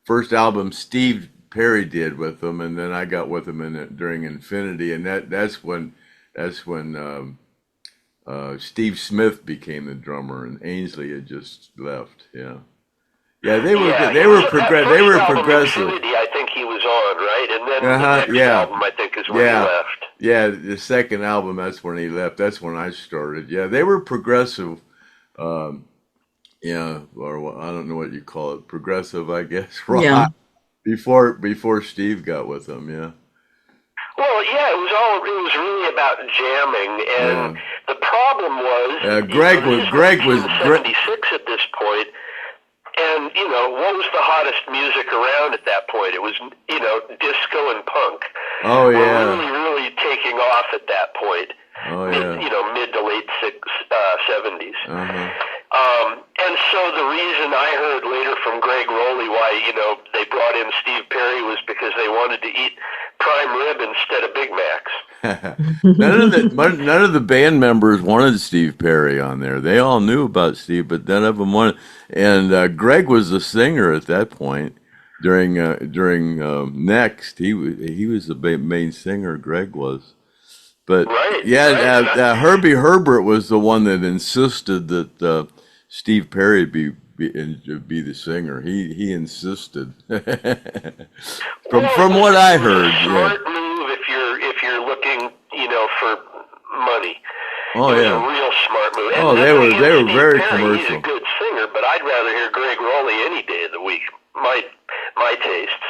S2: first album Steve Perry did with them, and then I got with them during Infinity, and that's when Steve Smith became the drummer, and Ainsley had just left. Yeah, they were progressive.
S4: Infinity, I think he was on, right, and then the next album, I think, is when he left.
S2: Yeah, the second album, that's when he left. That's when I started. Yeah, they were progressive. Or I don't know what you call it, progressive, I guess. Rock. Yeah. Before Steve got with them, yeah.
S4: Well, yeah, it was really about jamming, and the problem was
S2: Greg was
S4: 76 at this point, and what was the hottest music around at that point? It was disco and punk.
S2: Oh yeah,
S4: were really taking off at that point.
S2: Oh yeah,
S4: mid to late 70s. And so the reason I heard later from Greg Rowley why, they brought in Steve Perry was because they wanted to eat prime rib instead of Big Macs.
S2: None of the band members wanted Steve Perry on there. They all knew about Steve, but none of them wanted. And Greg was the singer at that point. During Next, he was the main singer. Greg was. But Herbie Herbert was the one that insisted that Steve Perry be the singer. He insisted. from what I heard,
S4: smart move if you're looking, for money.
S2: Oh,
S4: it was a real smart move. And
S2: they were very
S4: Perry,
S2: commercial.
S4: He's a good singer, but I'd rather hear Greg Rowley any day of the week. My tastes,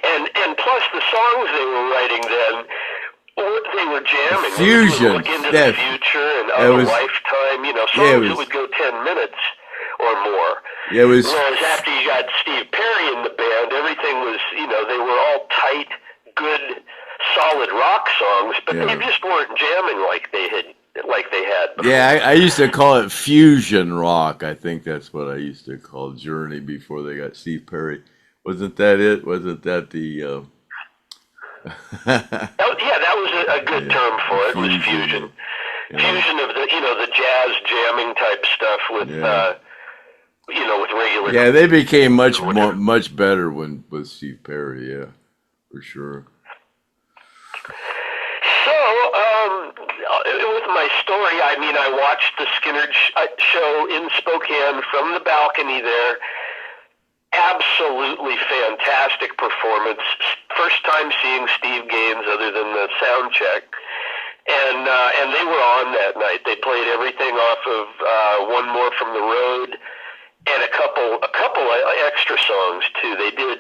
S4: and plus the songs they were writing then. They were jamming.
S2: Fusion.
S4: Look into the future and other lifetime, songs that would go 10 minutes or more.
S2: Yeah,
S4: Whereas after you got Steve Perry in the band, everything was, they were all tight, good, solid rock songs, but they just weren't jamming like they had before.
S2: Yeah, I used to call it fusion rock. I think that's what I used to call Journey before they got Steve Perry. Wasn't that it? Wasn't that the...
S4: that was a good term for it. It was fusion. Fusion of the jazz jamming type stuff with with regular.
S2: Yeah, they became much better with Steve Perry. Yeah, for sure.
S4: So, with my story, I watched the Skynyrd show in Spokane from the balcony there. Absolutely fantastic performance. First time seeing Steve Gaines other than the sound check. And they were on that night. They played everything off of One More from the Road and a couple extra songs too. They did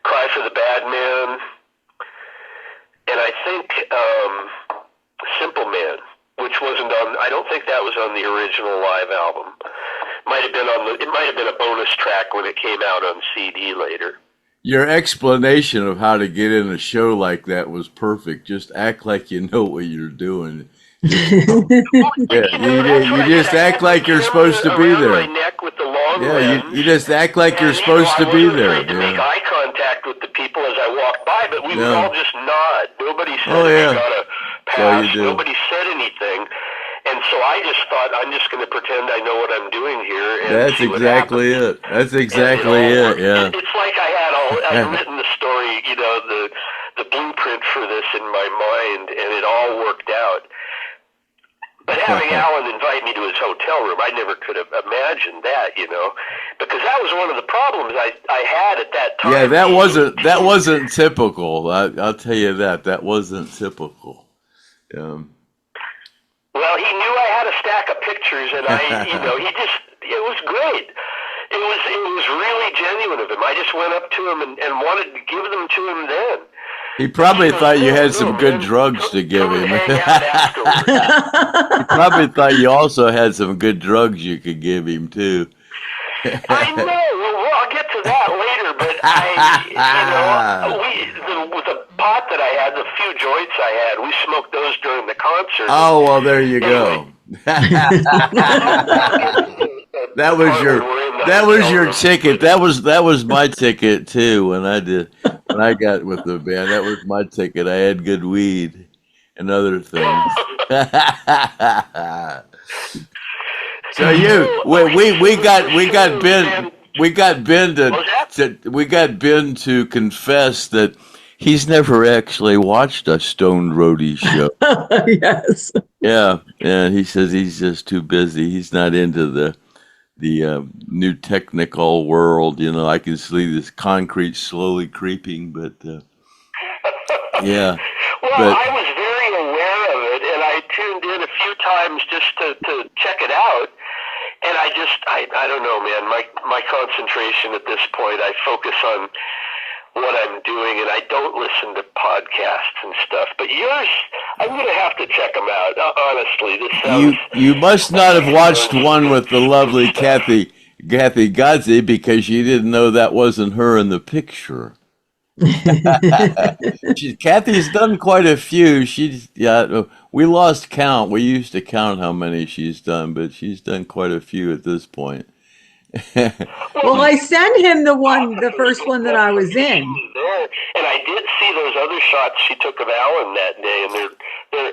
S4: "Cry for the Bad Man," and I think "Simple Man," which wasn't on. I don't think that was on the original live album. It might have been a bonus track when it came out on CD later.
S2: Your explanation of how to get in a show like that was perfect. Just act like you know what you're doing. You just act like you're supposed to be there.
S4: My neck with the long lens,
S2: you just act like you're supposed to be there.
S4: I wasn't afraid to make eye contact with the people as I walked by, but we would all just nod. Nobody said you gotta pass. Nobody said anything. And so I just thought, I'm just going to pretend I know what I'm doing here. And
S2: That's exactly it. That's exactly it. Yeah.
S4: It's like I'd written the story, the blueprint for this in my mind, and it all worked out. But having Alan invite me to his hotel room, I never could have imagined that, because that was one of the problems I had at that time.
S2: Yeah, that wasn't typical. I'll tell you that wasn't typical.
S4: Well, he knew I had a stack of pictures, and it was great. It was really genuine of him. I just went up to him and wanted to give them to him then.
S2: He probably thought you had some good drugs to give him. He probably thought you also had some good drugs you could give him, too.
S4: I know. Well, I'll get to that later, but with the pot that I had, the few joints I had, we smoked those during the concert.
S2: Oh, well, there you go. That was your ticket. That was my ticket too. When I got with the band, that was my ticket. I had good weed and other things. So we got Ben to confess that he's never actually watched a Stoned Roadie show.
S3: Yes.
S2: Yeah, and he says he's just too busy. He's not into the new technical world. I can see this concrete slowly creeping, but yeah.
S4: Well, I was very aware of it, and I tuned in a few times just to check it out. And I don't know, man. My concentration at this point, I focus on what I'm doing, and I don't listen to podcasts and stuff. But yours, I'm going to have to check them out. Honestly, this sounds...
S2: You must not have watched one with the lovely Kathy GODSEY, because you didn't know that wasn't her in the picture. Kathy's done quite a few. We lost count. We used to count how many she's done, but she's done quite a few at this point.
S3: Well, I sent him the first one that I was in.
S4: And I did see those other shots she took of Alan that day, and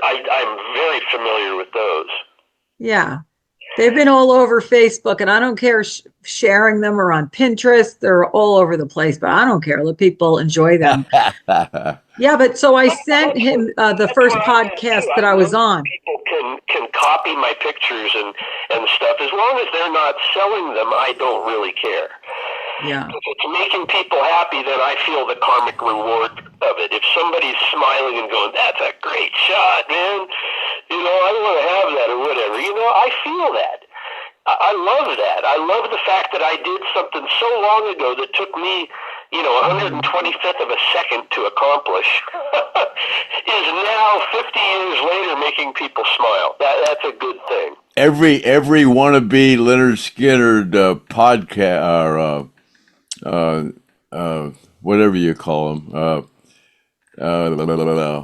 S4: I'm very familiar with those. Yeah.
S3: They've been all over Facebook, and I don't care sharing them or on Pinterest. They're all over the place, but I don't care. Let people enjoy them. Yeah, but so I sent him the first podcast that I was on.
S4: People can copy my pictures and stuff. As long as they're not selling them, I don't really care.
S3: Yeah.
S4: If it's making people happy, then I feel the karmic reward of it. If somebody's smiling and going, "That's a great shot, man," I want to have that or whatever. I feel that. I love that. I love the fact that I did something so long ago that took me, 125th of a second to accomplish, is now 50 years later making people smile. That's a good thing.
S2: Every wannabe Lynyrd Skynyrd podcast or whatever you call them,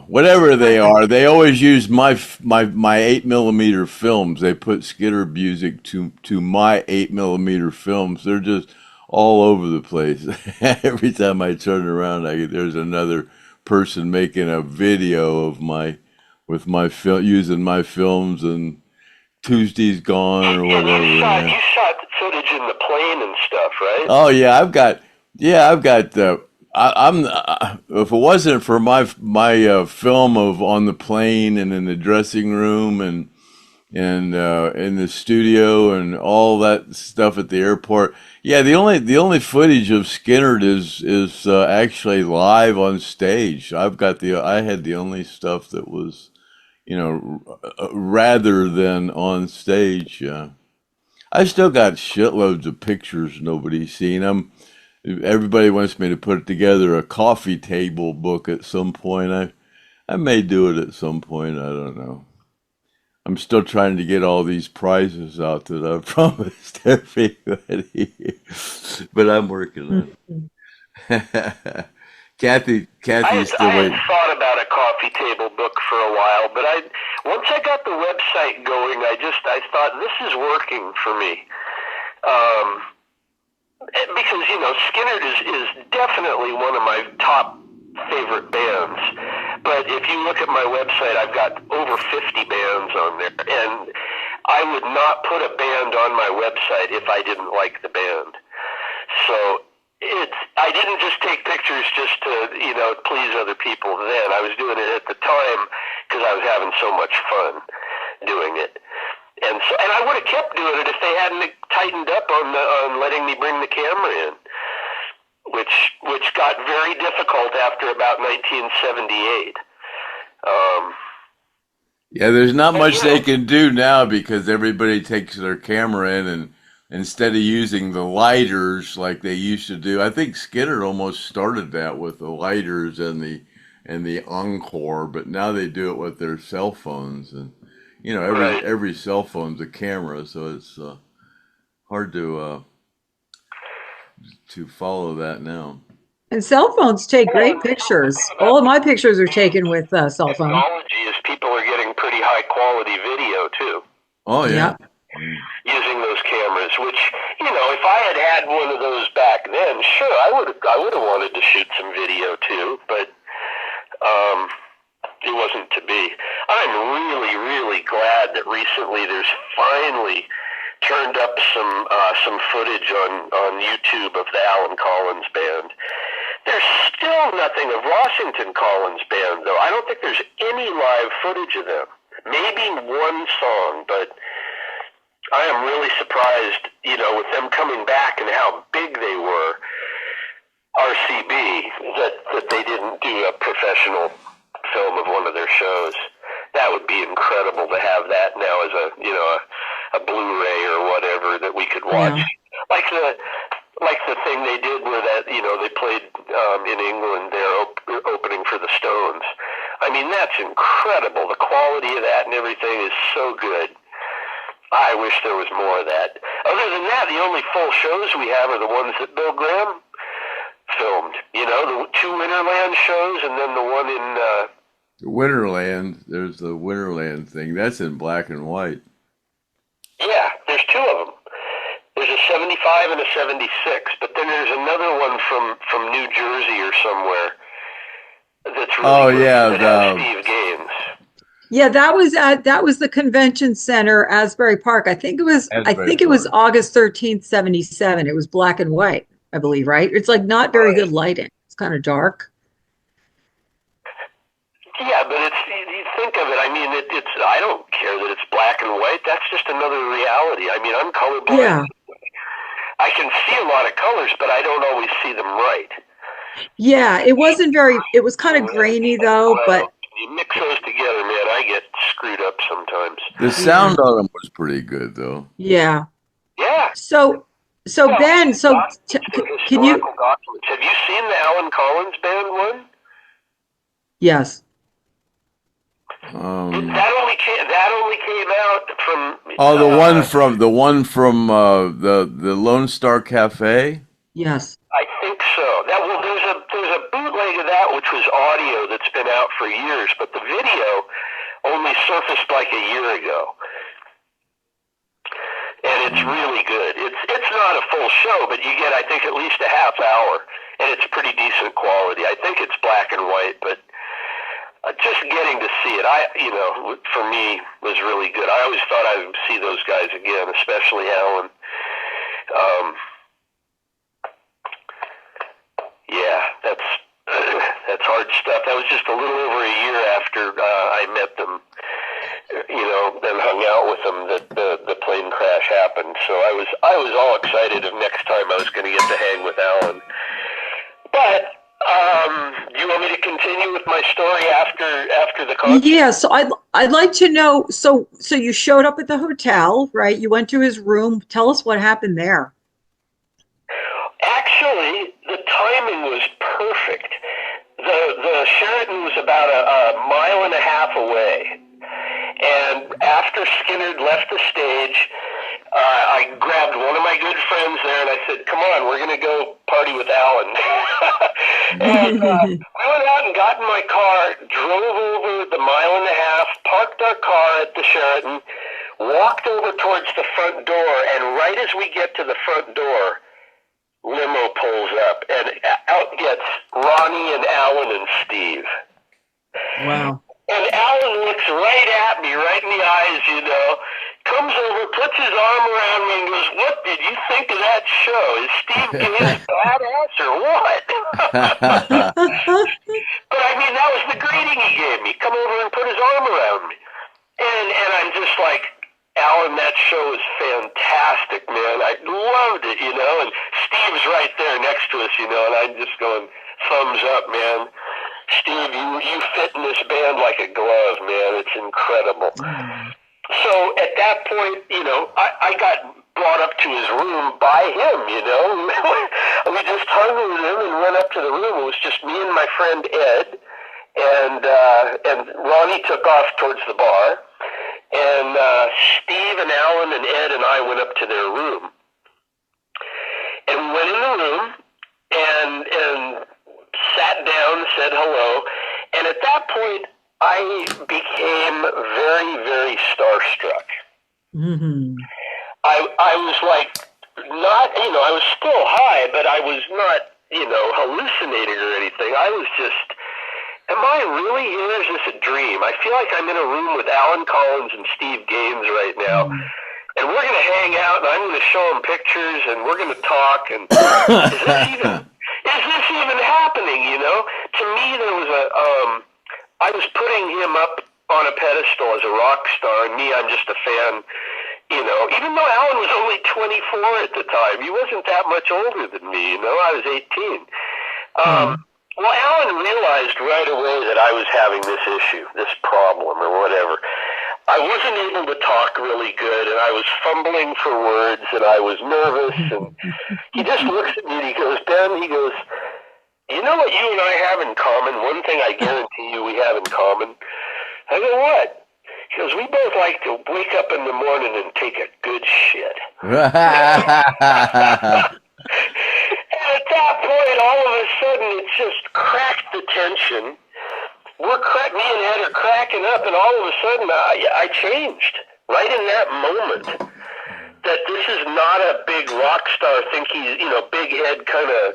S2: whatever they are, they always use my 8mm films. They put Skynyrd music to my 8mm films. They're just all over the place. Every time I turn around, there's another person making a video of using my films, and Tuesday's Gone or whatever.
S4: You shot footage in the plane and stuff, right?
S2: Oh yeah, I've got. If it wasn't for my film of on the plane and in the dressing room and in the studio and all that stuff at the airport, yeah, the only footage of Skynyrd is actually live on stage. I had the only stuff that was, rather than on stage. I still got shitloads of pictures nobody's seen. Everybody wants me to put together a coffee table book at some point. I may do it at some point. I don't know. I'm still trying to get all these prizes out that I've promised everybody, but I'm working on it. Kathy's still
S4: I had
S2: waiting.
S4: thought about a coffee table book for a while, but once I got the website going, I thought this is working for me. Because, Skynyrd is definitely one of my top favorite bands. But if you look at my website, I've got over 50 bands on there. And I would not put a band on my website if I didn't like the band. So I didn't just take pictures just to, please other people then. I was doing it at the time because I was having so much fun doing it. And I would have kept doing it if they hadn't tightened up on letting me bring the camera in, which got very difficult after about 1978.
S2: Yeah, there's not much they can do now because everybody takes their camera in, and instead of using the lighters like they used to do, I think Skynyrd almost started that with the lighters and the Encore, but now they do it with their cell phones, and every cell phone's a camera, so it's hard to follow that now.
S3: And cell phones take great pictures. All of my pictures are taken with cell phone.
S4: Technology is people are getting pretty high quality video too.
S2: Oh yeah.
S4: Using those cameras, which if I had one of those back then, sure, I would have wanted to shoot some video too, but it wasn't to be. I'm really, really glad that recently there's finally turned up some footage on YouTube of the Alan Collins Band. There's still nothing of Rossington Collins Band, though. I don't think there's any live footage of them. Maybe one song, but I am really surprised, with them coming back and how big they were, RCB, that they didn't do a professional film of one of their shows. That would be incredible to have that now as a Blu-ray or whatever that we could watch. Yeah. Like the thing they did where they played in England there opening for the Stones. I mean, that's incredible. The quality of that and everything is so good. I wish there was more of that. Other than that, the only full shows we have are the ones that Bill Graham filmed. The 2 Winterland shows and then the one in...
S2: Winterland, there's the Winterland thing. That's in black and white.
S4: Yeah, there's 2 of them. There's a 75 and a 76, but then there's another one from New Jersey or somewhere that's really good, that has Steve Gaines.
S3: Yeah, that was the convention center, Asbury Park. I think it was August 13th, 77. It was black and white, I believe, right? It's like not very good lighting. It's kind of dark.
S4: Yeah, but you think of it, I mean, it's I don't care that it's black and white. That's just another reality. I mean, I'm colorblind.
S3: Yeah.
S4: I can see a lot of colors, but I don't always see them right.
S3: Yeah, it was kind of grainy though, but
S4: you mix those together, man, I get screwed up sometimes.
S2: The sound on them was pretty good though.
S3: Yeah.
S4: Yeah.
S3: So Ben, can you...
S4: Documents. Have you seen the Alan Collins Band one?
S3: Yes.
S4: That only came out from.
S2: Oh, the one from the Lone Star Cafe.
S3: Yes.
S4: I think so. There's a bootleg of that which was audio that's been out for years, but the video only surfaced like a year ago, and it's really good. It's not a full show, but you get I think at least a half hour, and it's pretty decent quality. I think it's black and white, but. Just getting to see it, for me, was really good. I always thought I would see those guys again, especially Alan. Yeah, that's hard stuff. That was just a little over a year after I met them, and hung out with them that the plane crash happened. So I was all excited of next time I was going to get to hang with Alan. But Do you want me to continue with my story after the concert?
S3: Yeah, so I'd like to know. So you showed up at the hotel, right? You went to his room. Tell us what happened there.
S4: Actually, the timing was perfect. The Sheraton was about a mile and a half away, and after Skynyrd left the stage, I grabbed one of my good friends there, and I said, "Come on, we're going to go party with Alan." And we went out and got in my car, drove over the mile and a half, parked our car at the Sheraton, walked over towards the front door, and right as we get to the front door, limo pulls up, and out gets Ronnie and Alan and Steve.
S3: Wow.
S4: And Alan looks right at me, right in the eyes, comes over, puts his arm around me and goes, "What did you think of that show? Is Steve Gaines badass or what?" But I mean, that was the greeting he gave me. Come over and put his arm around me. And I'm just like, "Alan, that show is fantastic, man. I loved it, and Steve's right there next to us, and I'm just going, thumbs up, man. Steve, you fit in this band like a glove, man. It's incredible." So at that point, I got brought up to his room by him, We just hung with him and went up to the room. It was just me and my friend Ed, and Ronnie took off towards the bar. And Steve and Alan and Ed and I went up to their room. And went in the room and sat down, said hello. And at that point, I became very, very starstruck. Mm-hmm. I was like, not, I was still high, but I was not, hallucinating or anything. I was just, am I really here? Is this a dream? I feel like I'm in a room with Alan Collins and Steve Gaines right now. And we're going to hang out, and I'm going to show them pictures, and we're going to talk. And is this even happening, To me, there was I was putting him up on a pedestal as a rock star, and me, I'm just a fan, Even though Alan was only 24 at the time, he wasn't that much older than me, I was 18. Well, Alan realized right away that I was having this issue, this problem or whatever. I wasn't able to talk really good, and I was fumbling for words, and I was nervous, and he just looks at me and he goes, "Ben," he goes, "You know what you and I have in common? One thing I guarantee you we have in common." I go, "What?" He goes, "We both like to wake up in the morning and take a good shit." And at that point, all of a sudden, it just cracked the tension. Me and Ed are cracking up, and all of a sudden, I changed right in that moment. That this is not a big rock star, think he's, big head kind of,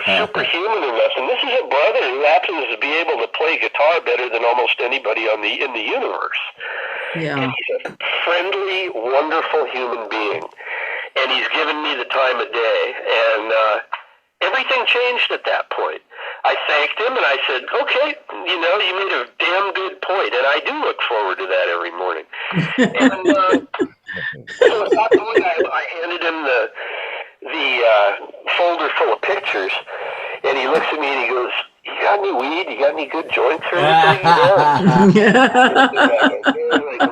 S4: superhuman or nothing. This is a brother who happens to be able to play guitar better than almost anybody in the universe. Yeah. And he's a friendly, wonderful human being. And he's given me the time of day, and everything changed at that point. I thanked him, and I said, "Okay, you made a damn good point, and I do look forward to that every morning." And so at that point, I handed him the folder full of pictures, and he looks at me and he goes, "You got any weed? You got any good joints or anything?"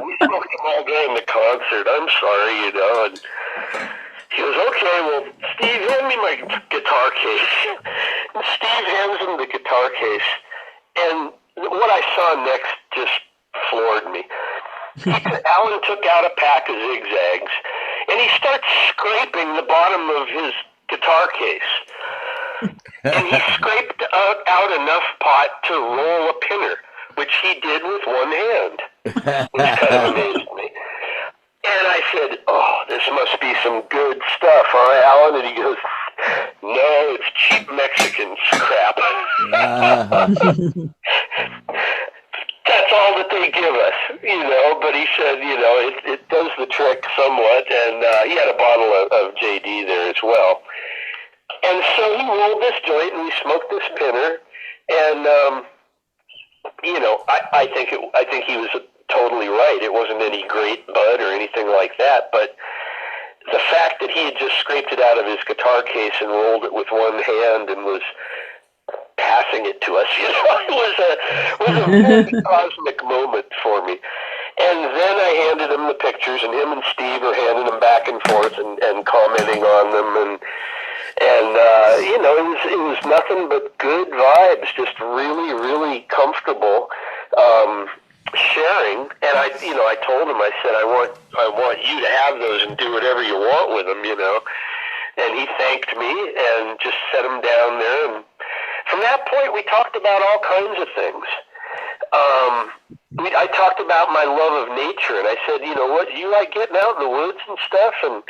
S4: We smoked them all during the concert. I'm sorry, And he goes, "Okay, well, Steve, hand me my guitar case." And Steve hands him the guitar case, and what I saw next just floored me. Alan took out a pack of zigzags, and he starts scraping the bottom of his guitar case. And he scraped out enough pot to roll a pinner, which he did with one hand, which kind of amazed me. And I said, "Oh, this must be some good stuff, huh, Alan?" And he goes, "No, it's cheap Mexican crap." That's all that they give us, but he said, it does the trick somewhat, and he had a bottle of JD there as well. And so he rolled this joint, and we smoked this pinner, and, I think he was totally right. It wasn't any great bud or anything like that, but the fact that he had just scraped it out of his guitar case and rolled it with one hand and was tossing it to us. It was a very cosmic moment for me. And then I handed him the pictures, and him and Steve are handing them back and forth and commenting on them, and it was nothing but good vibes, just really, really comfortable sharing. And I told him, I said, I want you to have those and do whatever you want with them, And he thanked me and just set them down there. And from that point, we talked about all kinds of things. I talked about my love of nature, and I said, what, you like getting out in the woods and stuff? And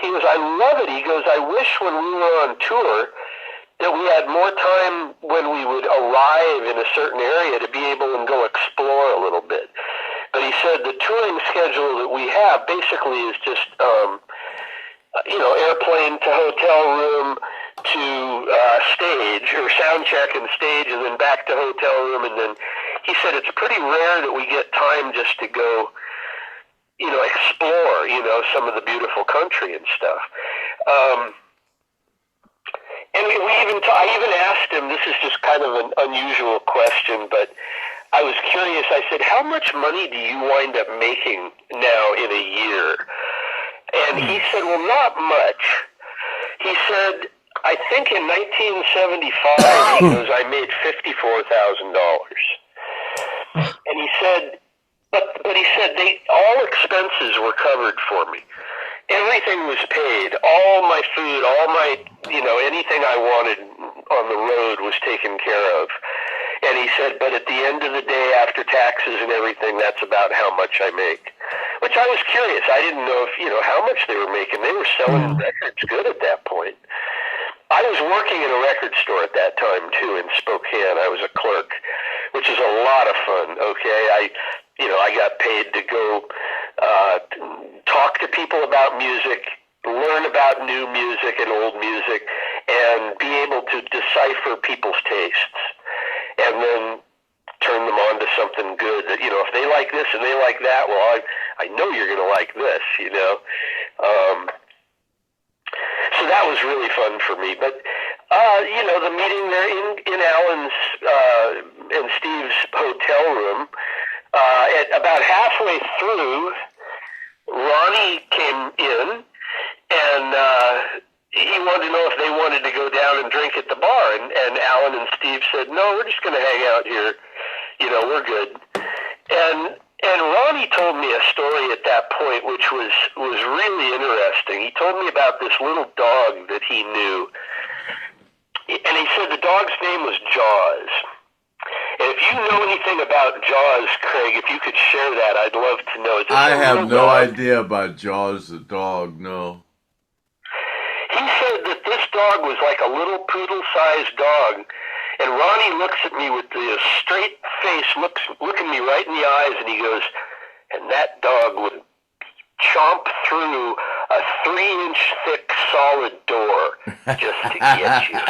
S4: he goes, I love it. He goes, I wish when we were on tour that we had more time when we would arrive in a certain area to be able to go explore a little bit. But he said the touring schedule that we have basically is just, airplane to hotel room to stage, or sound check and stage, and then back to hotel room. And then he said it's pretty rare that we get time just to go, explore, some of the beautiful country and stuff. And I even asked him, this is just kind of an unusual question, but I was curious. I said, how much money do you wind up making now in a year? And he said, well, not much. He said, I think in 1975, he goes, I made $54,000. And he said, but he said, all expenses were covered for me. Everything was paid. All my food, all my, anything I wanted on the road was taken care of. And he said, but at the end of the day, after taxes and everything, that's about how much I make. Which I was curious. I didn't know if, how much they were making. They were selling records good at that point. I was working in a record store at that time, too, in Spokane. I was a clerk, which is a lot of fun, okay? I got paid to go talk to people about music, learn about new music and old music, and be able to decipher people's tastes, and then turn them on to something good. That if they like this and they like that, well, I know you're going to like this, So that was really fun for me. But, the meeting there in Alan's and Steve's hotel room, at about halfway through, Ronnie came in, and he wanted to know if they wanted to go down and drink at the bar. And Alan and Steve said, no, we're just going to hang out here. We're good. And Ronnie told me a story at that point, which was really interesting. He told me about this little dog that he knew. And he said the dog's name was Jaws. And if you know anything about Jaws, Craig, if you could share that, I'd love to know.
S2: I have no idea about Jaws the dog, no.
S4: He said that this dog was like a little poodle-sized dog. And Ronnie looks at me with the straight face, looking me right in the eyes, and he goes, and that dog would chomp through a 3-inch thick solid door just to get you.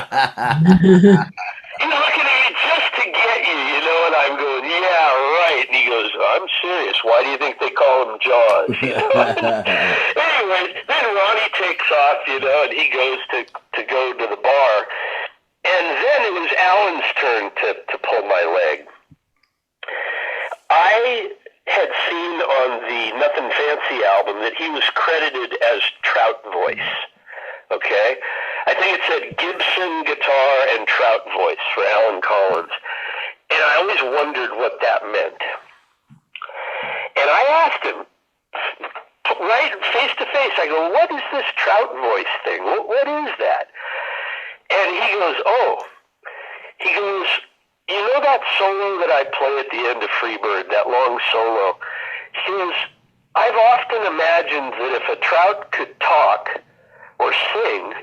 S4: He's looking at me just to get you, and I'm going, yeah, right. And he goes, I'm serious. Why do you think they call him Jaws? Anyway, then Ronnie takes off, and he goes to go to the bar. And then it was Alan's turn to pull my leg. I had seen on the Nothing Fancy album that he was credited as Trout voice. Okay? I think it said Gibson guitar and Trout voice for Alan Collins. And I always wondered what that meant. And I asked him, right face to face, I go, what is this Trout voice thing? What is that? And he goes, you know that solo that I play at the end of Freebird, that long solo? He goes, I've often imagined that if a trout could talk or sing,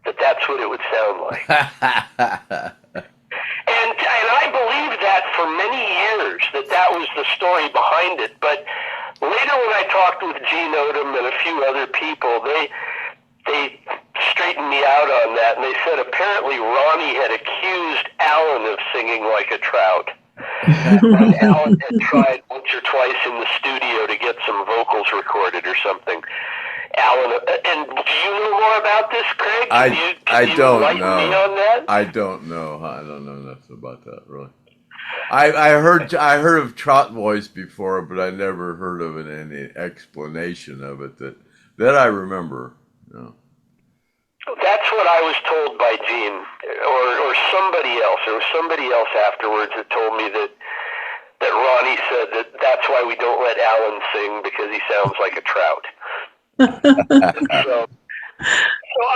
S4: that's what it would sound like. And I believed that for many years, that was the story behind it. But later when I talked with Gene Odom and a few other people, they straightened me out on that, and they said apparently Ronnie had accused Alan of singing like a trout. And Alan had tried once or twice in the studio to get some vocals recorded or something. Alan, and do you know more about this, Craig?
S2: I
S4: you
S2: don't
S4: enlighten
S2: know.
S4: me on that?
S2: I don't know. I don't know nothing about that, really. I heard of trout voice before, but I never heard of any explanation of it that I remember. You know.
S4: That's what I was told by Gene, or somebody else. There was somebody else afterwards that told me that Ronnie said that's why we don't let Alan sing, because he sounds like a trout. So I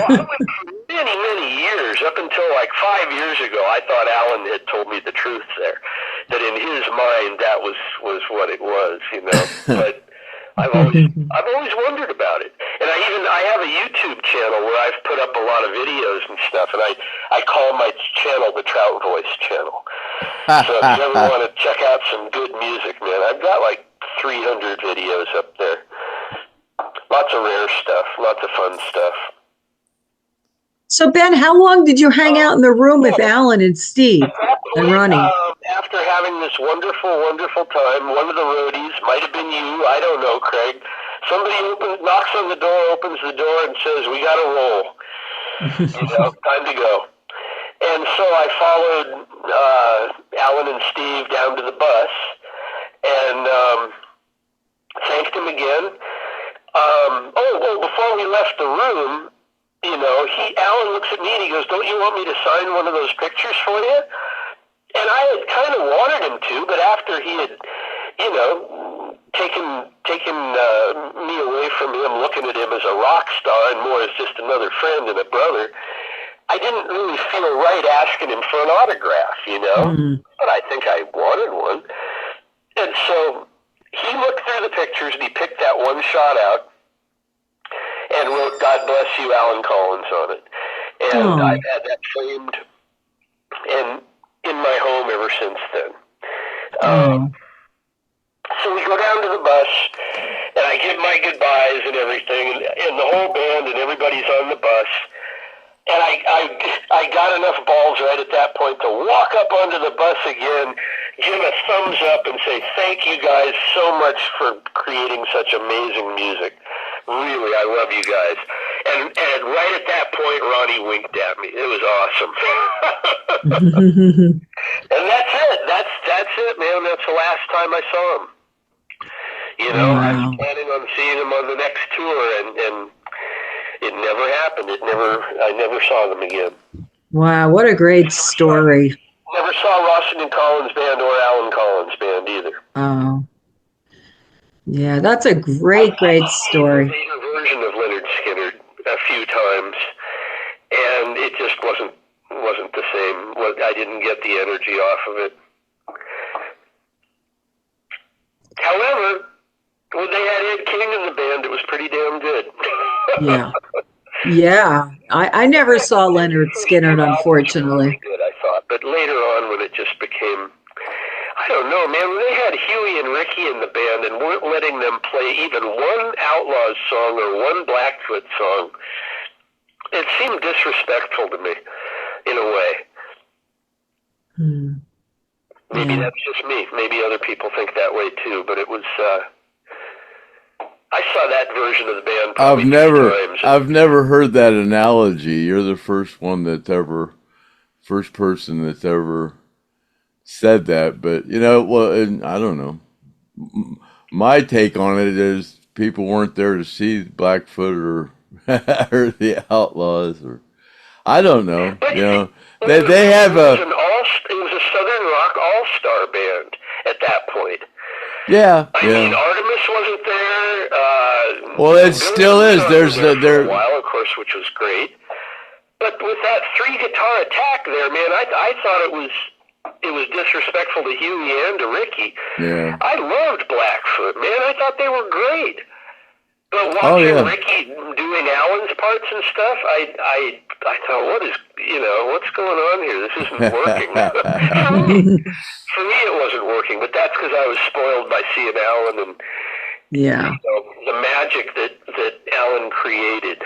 S4: went for many years, up until like 5 years ago, I thought Alan had told me the truth there. That in his mind, that was what it was, you know. But I've always wondered about it. And I have a YouTube channel where I've put up a lot of videos and stuff, and I call my channel the Trout Voice channel. So if you ever want to check out some good music, man, I've got like 300 videos up there. Lots of rare stuff, lots of fun stuff.
S3: So, Ben, how long did you hang out in the room with Alan and Steve and Ronnie?
S4: After having this wonderful time, one of the roadies, might have been you, I don't know, Craig, somebody knocks on the door, opens the door, and says, "We got to roll. Time to go." And so I followed Alan and Steve down to the bus and thanked him again. Before we left the room, Alan looks at me and he goes, "Don't you want me to sign one of those pictures for you?" And I had kind of wanted him to, but after he had, taken me away from him, looking at him as a rock star and more as just another friend and a brother, I didn't really feel right asking him for an autograph, But I think I wanted one. And so he looked through the pictures and he picked that one shot out and wrote, "God bless you, Alan Collins," on it. And I've had that framed and in my home ever since then. So we go down to the bus, and I give my goodbyes and everything, and the whole band and everybody's on the bus. And I got enough balls right at that point to walk up onto the bus again, give a thumbs up, and say, "Thank you guys so much for creating such amazing music. Really, I love you guys." And right at that point, Ronnie winked at me. It was awesome. And that's it. That's it, man. That's the last time I saw him. I was planning on seeing him on the next tour, and it never happened. I never saw them again.
S3: Wow, what a great story.
S4: Never saw Rossington Collins Band or Alan Collins Band either.
S3: Oh. Yeah, that's a great story.
S4: I've seen a later version of Lynyrd Skynyrd a few times, and it just wasn't the same. I didn't get the energy off of it. However, when they had Ed King in the band, it was pretty damn good.
S3: Yeah. I never saw Lynyrd Skynyrd, unfortunately.
S4: Really good, I thought. But later on, when it just became, I don't know, man, when they had Huey and Ricky in the band and weren't letting them play even one Outlaws song or one Blackfoot song, it seemed disrespectful to me, in a way. Maybe that's just me. Maybe other people think that way too, but it was, I saw that version of the band probably
S2: I've never heard that analogy. You're the first person that's ever said that. But I don't know. My take on it is people weren't there to see Blackfoot or the Outlaws, or I don't know. They have
S4: it was a Southern rock all-star band at that point.
S2: Yeah,
S4: I mean, Artemis wasn't there.
S2: Well, it still is. There's
S4: for a while, of course, which was great. But with that 3-guitar attack there, man, I thought it was disrespectful to Huey and to Ricky.
S2: Yeah.
S4: I loved Blackfoot, man. I thought they were great. But watching Ricky doing Alan's parts and stuff, I thought, what's going on here? This isn't working. For me, it wasn't working, but that's because I was spoiled by seeing Alan and the magic that Alan created.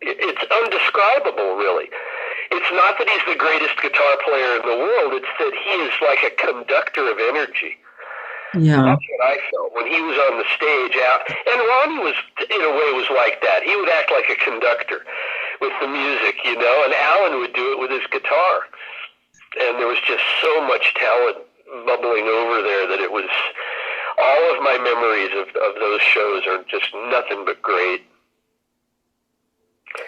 S4: It's undescribable, really. It's not that he's the greatest guitar player in the world. It's that he is like a conductor of energy.
S3: Yeah.
S4: That's what I felt when he was on the stage out. And Ronnie was, in a way, was like that. He would act like a conductor with the music, you know, and Alan would do it with his guitar. And there was just so much talent bubbling over there that it was, all of my memories of those shows are just nothing but great.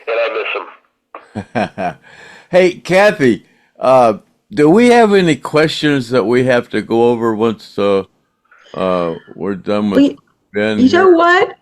S4: And I miss them.
S2: Hey, Kathy, do we have any questions that we have to go over once we're done with Ben?
S3: You know what?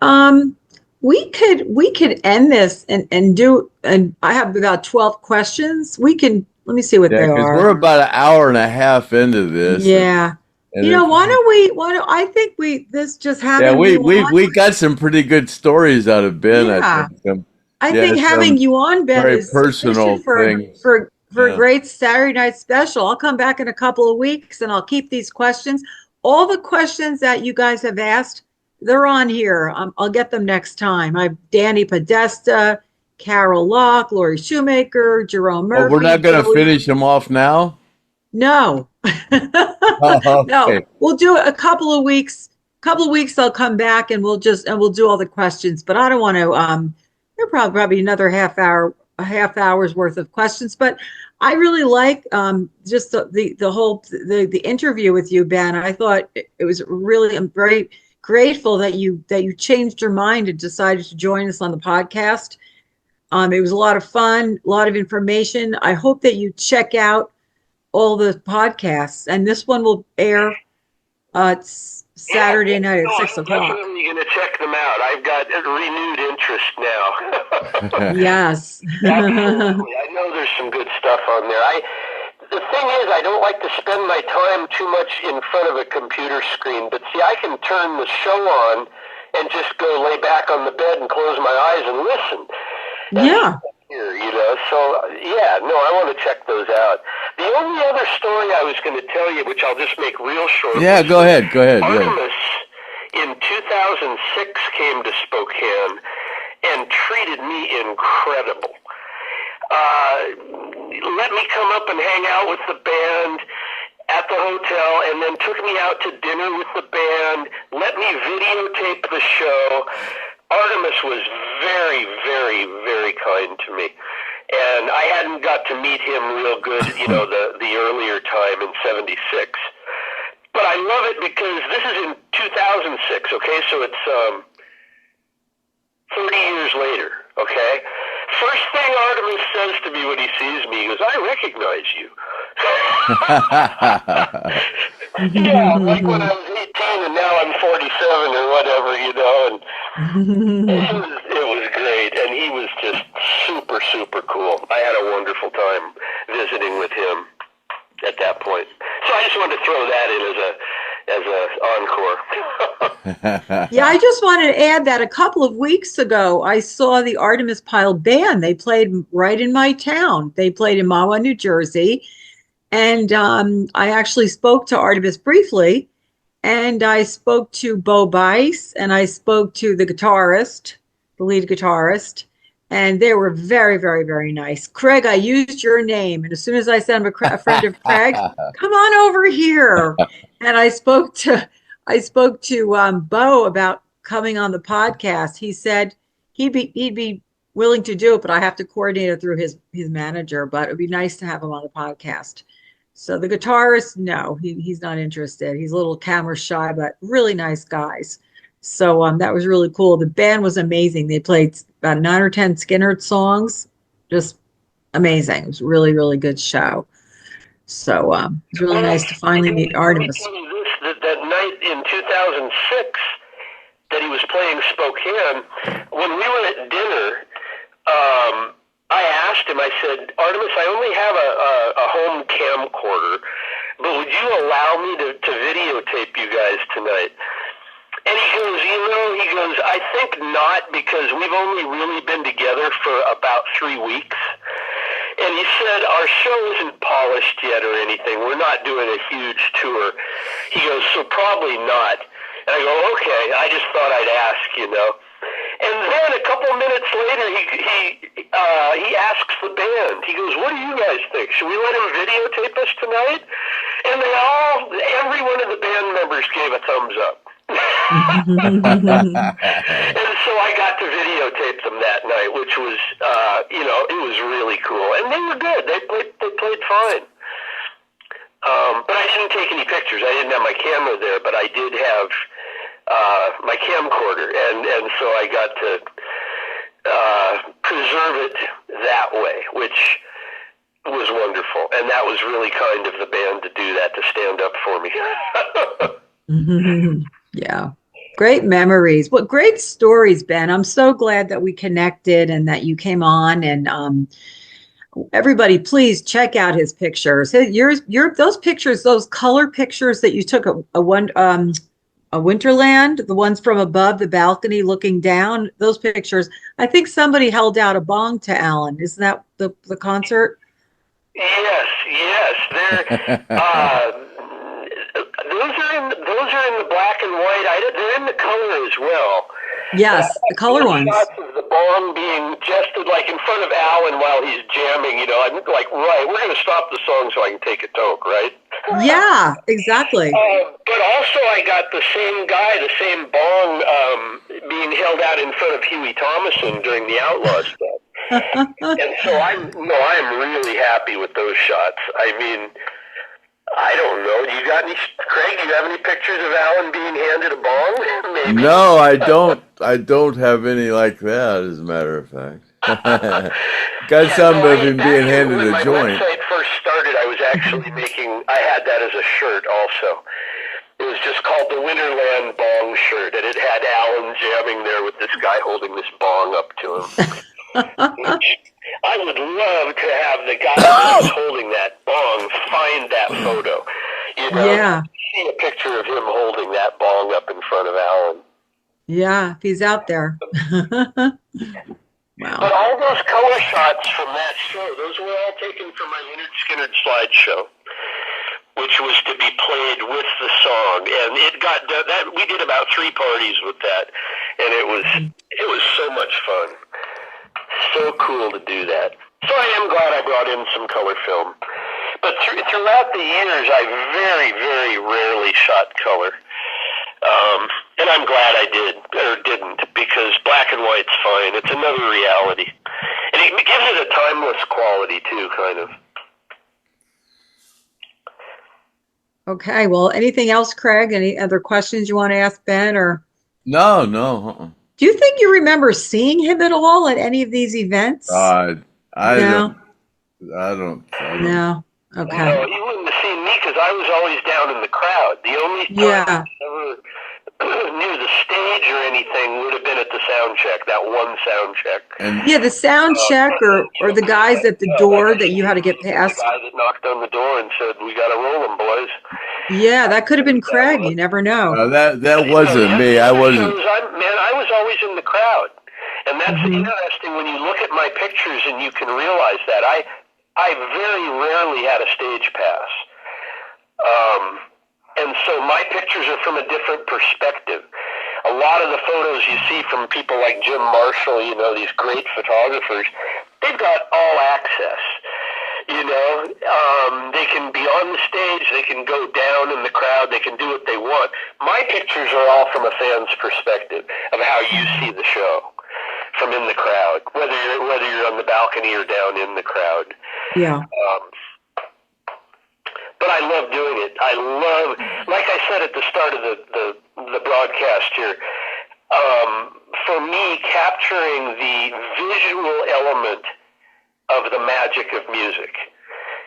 S3: We could end this and do, and I have about 12 questions. We can, let me see what they
S2: because
S3: are.
S2: we're about an hour and a half into this.
S3: Yeah.
S2: And
S3: You know, I think this just having
S2: yeah,
S3: you on.
S2: we got some pretty good stories out of Ben.
S3: Yeah.
S2: I think
S3: I think having you on, Ben,
S2: very
S3: is
S2: personal
S3: sufficient
S2: things.
S3: for a
S2: Yeah.
S3: great Saturday night special. I'll come back in a couple of weeks and I'll keep these questions. All the questions that you guys have asked, they're on here. I'll get them next time. I've Danny Podesta, Carol Locke, Lori Shoemaker, Jerome Murphy.
S2: Oh, we're not going to
S3: Joey.
S2: finish them off now?
S3: No.
S2: Oh,
S3: No,
S2: okay.
S3: we'll do it a couple of weeks. I'll come back and we'll do all the questions. But I don't want to. There probably another a half hour's worth of questions. But I really like just the whole the interview with you, Ben. I thought it was really. I'm very grateful that you changed your mind and decided to join us on the podcast. It was a lot of fun, a lot of information. I hope that you check out all the podcasts, and this one will air Saturday night at 6 o'clock.
S4: I'm definitely going to check them out. I've got a renewed interest now.
S3: Yes.
S4: Absolutely. I know there's some good stuff on there. The thing is, I don't like to spend my time too much in front of a computer screen, but see, I can turn the show on and just go lay back on the bed and close my eyes and listen.
S3: Yeah.
S4: Here, you know, so yeah, no, I want to check those out. The only other story I was going to tell you, which I'll just make real short.
S2: Yeah, go ahead.
S4: Artemis in 2006 came to Spokane and treated me incredible. Let me come up and hang out with the band at the hotel, and then took me out to dinner with the band, let me videotape the show. Artemis was very, very, very kind to me. And I hadn't got to meet him real good, you know, the earlier time in 76. But I love it because this is in 2006, okay? So it's 30 years later, okay? First thing Artemis says to me when he sees me, he goes, "I recognize you." Yeah, like when I was 18 and now I'm 47 or whatever, you know, and it was great, and he was just super, super cool. I had a wonderful time visiting with him at that point. So I just wanted to throw that in as a encore.
S3: Yeah, I just wanted to add that a couple of weeks ago, I saw the Artemis Pile band. They played right in my town. They played in Mahwah, New Jersey. And I actually spoke to Artemis briefly. And I spoke to Bo Bice, and I spoke to the guitarist, the lead guitarist. And they were very, very, very nice. Craig, I used your name. And as soon as I said I'm a friend of Craig, come on over here. And I spoke to Bo about coming on the podcast. He said he'd be willing to do it, but I have to coordinate it through his manager. But it'd be nice to have him on the podcast. So the guitarist, no, he's not interested. He's a little camera shy, but really nice guys. So that was really cool. The band was amazing. They played about 9 or 10 Skynyrd songs. Just amazing. It was a really, really good show. So it was really nice to finally meet Artemis.
S4: That night in 2006 that he was playing Spokane, when we were at dinner, I asked him, I said, "Artemis, I only have a home camcorder, but would you allow me to videotape you guys tonight?" And he goes, "I think not, because we've only really been together for about 3 weeks." And he said, "Our show isn't polished yet or anything. We're not doing a huge tour." He goes, "So probably not." And I go, "Okay, I just thought I'd ask, you know." And then a couple minutes later, he asks the band. He goes, "What do you guys think? Should we let him videotape us tonight?" And every one of the band members gave a thumbs up. And so I got to videotape them that night, which was, it was really cool. And they were good. They played fine. But I didn't take any pictures. I didn't have my camera there, but I did have my camcorder, and so I got to preserve it that way, which was wonderful. And that was really kind of the band to do that, to stand up for me.
S3: Yeah. Great memories. What great stories, Ben. I'm so glad that we connected and that you came on. And everybody, please check out his pictures. Those pictures, those color pictures that you took a Winterland, the ones from above the balcony looking down, those pictures. I think somebody held out a bong to Alan. Isn't that the concert?
S4: Yes. Those are in the black and white. They're in the color as well.
S3: Yes, the color ones.
S4: Shots of the bong being just like in front of Alan while he's jamming. I'm like, right, we're going to stop the song so I can take a toke, right?
S3: Yeah, exactly.
S4: But also I got the same guy, the same bong being held out in front of Huey Thomason during the Outlaws stuff. And so I'm really happy with those shots. I mean, I don't know. Craig, do you have any pictures of Alan being handed a bong? Maybe.
S2: No, I don't. I don't have any like that, as a matter of fact. Got some of him being handed a joint.
S4: When my website first started, I was actually I had that as a shirt also. It was just called the Winterland Bong shirt, and it had Alan jamming there with this guy holding this bong up to him. I would love to have the guy who's holding that bong find that photo.
S3: Yeah.
S4: See a picture of him holding that bong up in front of Alan.
S3: Yeah, if he's out there. Wow.
S4: But all those color shots from that show, those were all taken from my Lynyrd Skynyrd slideshow, which was to be played with the song. And it got that we did about 3 parties with that, and it was so much fun. So cool to do that. So I am glad I brought in some color film. But throughout the years, I very, very rarely shot color. And I'm glad I didn't, because black and white's fine. It's another reality. And it gives it a timeless quality, too, kind of.
S3: Okay, well, anything else, Craig? Any other questions you want to ask Ben? Or
S2: No.
S3: Do you think you remember seeing him at all at any of these events?
S2: I
S3: No.
S2: don't.
S3: No. Okay.
S4: No, he wouldn't have seen me because I was always down in the crowd. The only time I ever knew the stage or anything would have been at the sound check, that one sound check.
S3: Yeah, the sound check or the guys at the door that you had to get past.
S4: The guy that knocked on the door and said, "We got to roll them, boys."
S3: Yeah, that could have been Craig. You never know.
S2: That wasn't me. I wasn't.
S4: I was always in the crowd. And that's interesting when you look at my pictures and you can realize that. I very rarely had a stage pass. And so my pictures are from a different perspective. A lot of the photos you see from people like Jim Marshall, these great photographers, they've got all access. They can be on the stage, they can go down in the crowd, they can do what they want. My pictures are all from a fan's perspective of how you see the show from in the crowd, whether you're on the balcony or down in the crowd.
S3: Yeah.
S4: But I love doing it. I love, like I said at the start of the broadcast here, for me, capturing the visual element of the magic of music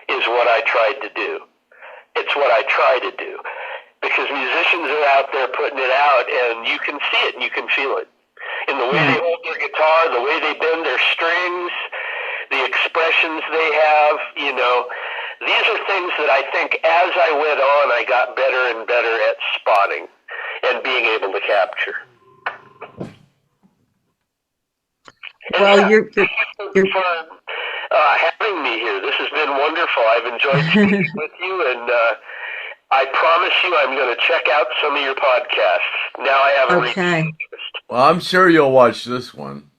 S4: is what I tried to do. It's what I try to do. Because musicians are out there putting it out, and you can see it and you can feel it. In the way they hold their guitar, the way they bend their strings, the expressions they have, These are things that I think as I went on, I got better and better at spotting and being able to capture.
S3: Well, you're
S4: for having me here. This has been wonderful. I've enjoyed speaking with you, and I promise you I'm going to check out some of your podcasts. Now I have a renewed interest.
S2: Well, I'm sure you'll watch this one.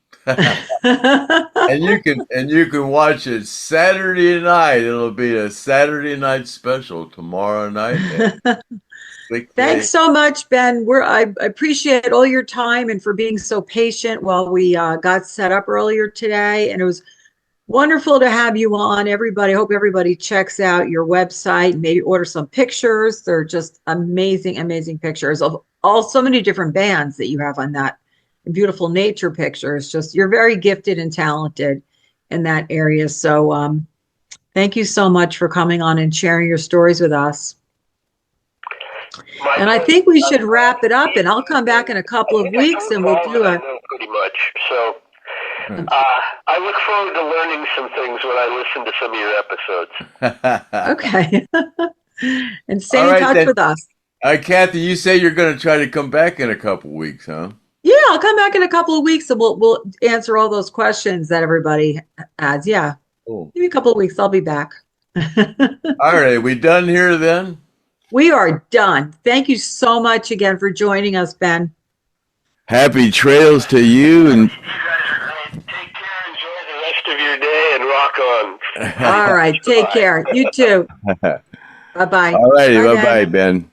S2: And you can watch it Saturday night. It'll be a Saturday night special tomorrow night.
S3: Thanks so much, Ben. I appreciate all your time and for being so patient while we got set up earlier today. And it was wonderful to have you on. Everybody, hope everybody checks out your website and maybe order some pictures. They're just amazing, amazing pictures of so many different bands that you have on that. Beautiful nature pictures. Just you're very gifted and talented in that area. So thank you so much for coming on and sharing your stories with us. And I think we should wrap it up, and I'll come back in a couple of weeks and we'll do a
S4: pretty much. So I look forward to learning some things when I listen to some of your episodes.
S3: Okay. And stay in touch
S2: then.
S3: with us.
S2: Kathy, you say you're going to try to come back in a couple of weeks, huh?
S3: Yeah, I'll come back in a couple of weeks and we'll answer all those questions that everybody has. Yeah.
S2: Cool.
S3: Maybe a couple of weeks, I'll be back.
S2: All right, we done here then?
S3: We are done. Thank you so much again for joining us, Ben.
S2: Happy trails to you. And
S4: You guys are great. Take care. Enjoy the rest of your day and rock on.
S3: All right. Take care. You too. Bye-bye.
S2: All righty. Bye-bye, Ben.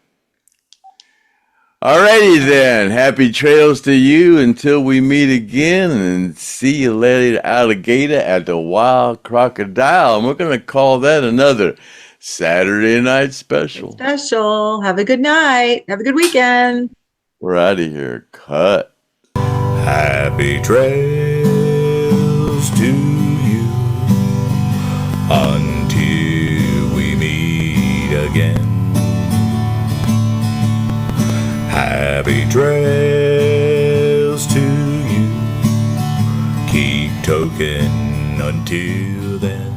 S2: All righty then. Happy trails to you until we meet again, and see you later, alligator, at the Wild Crocodile. And we're going to call that another Saturday night special.
S3: Special. Have a good night. Have a good weekend.
S2: We're out of here. Cut.
S5: Happy trails to you until we meet again. Happy trails to you. Keep token until then.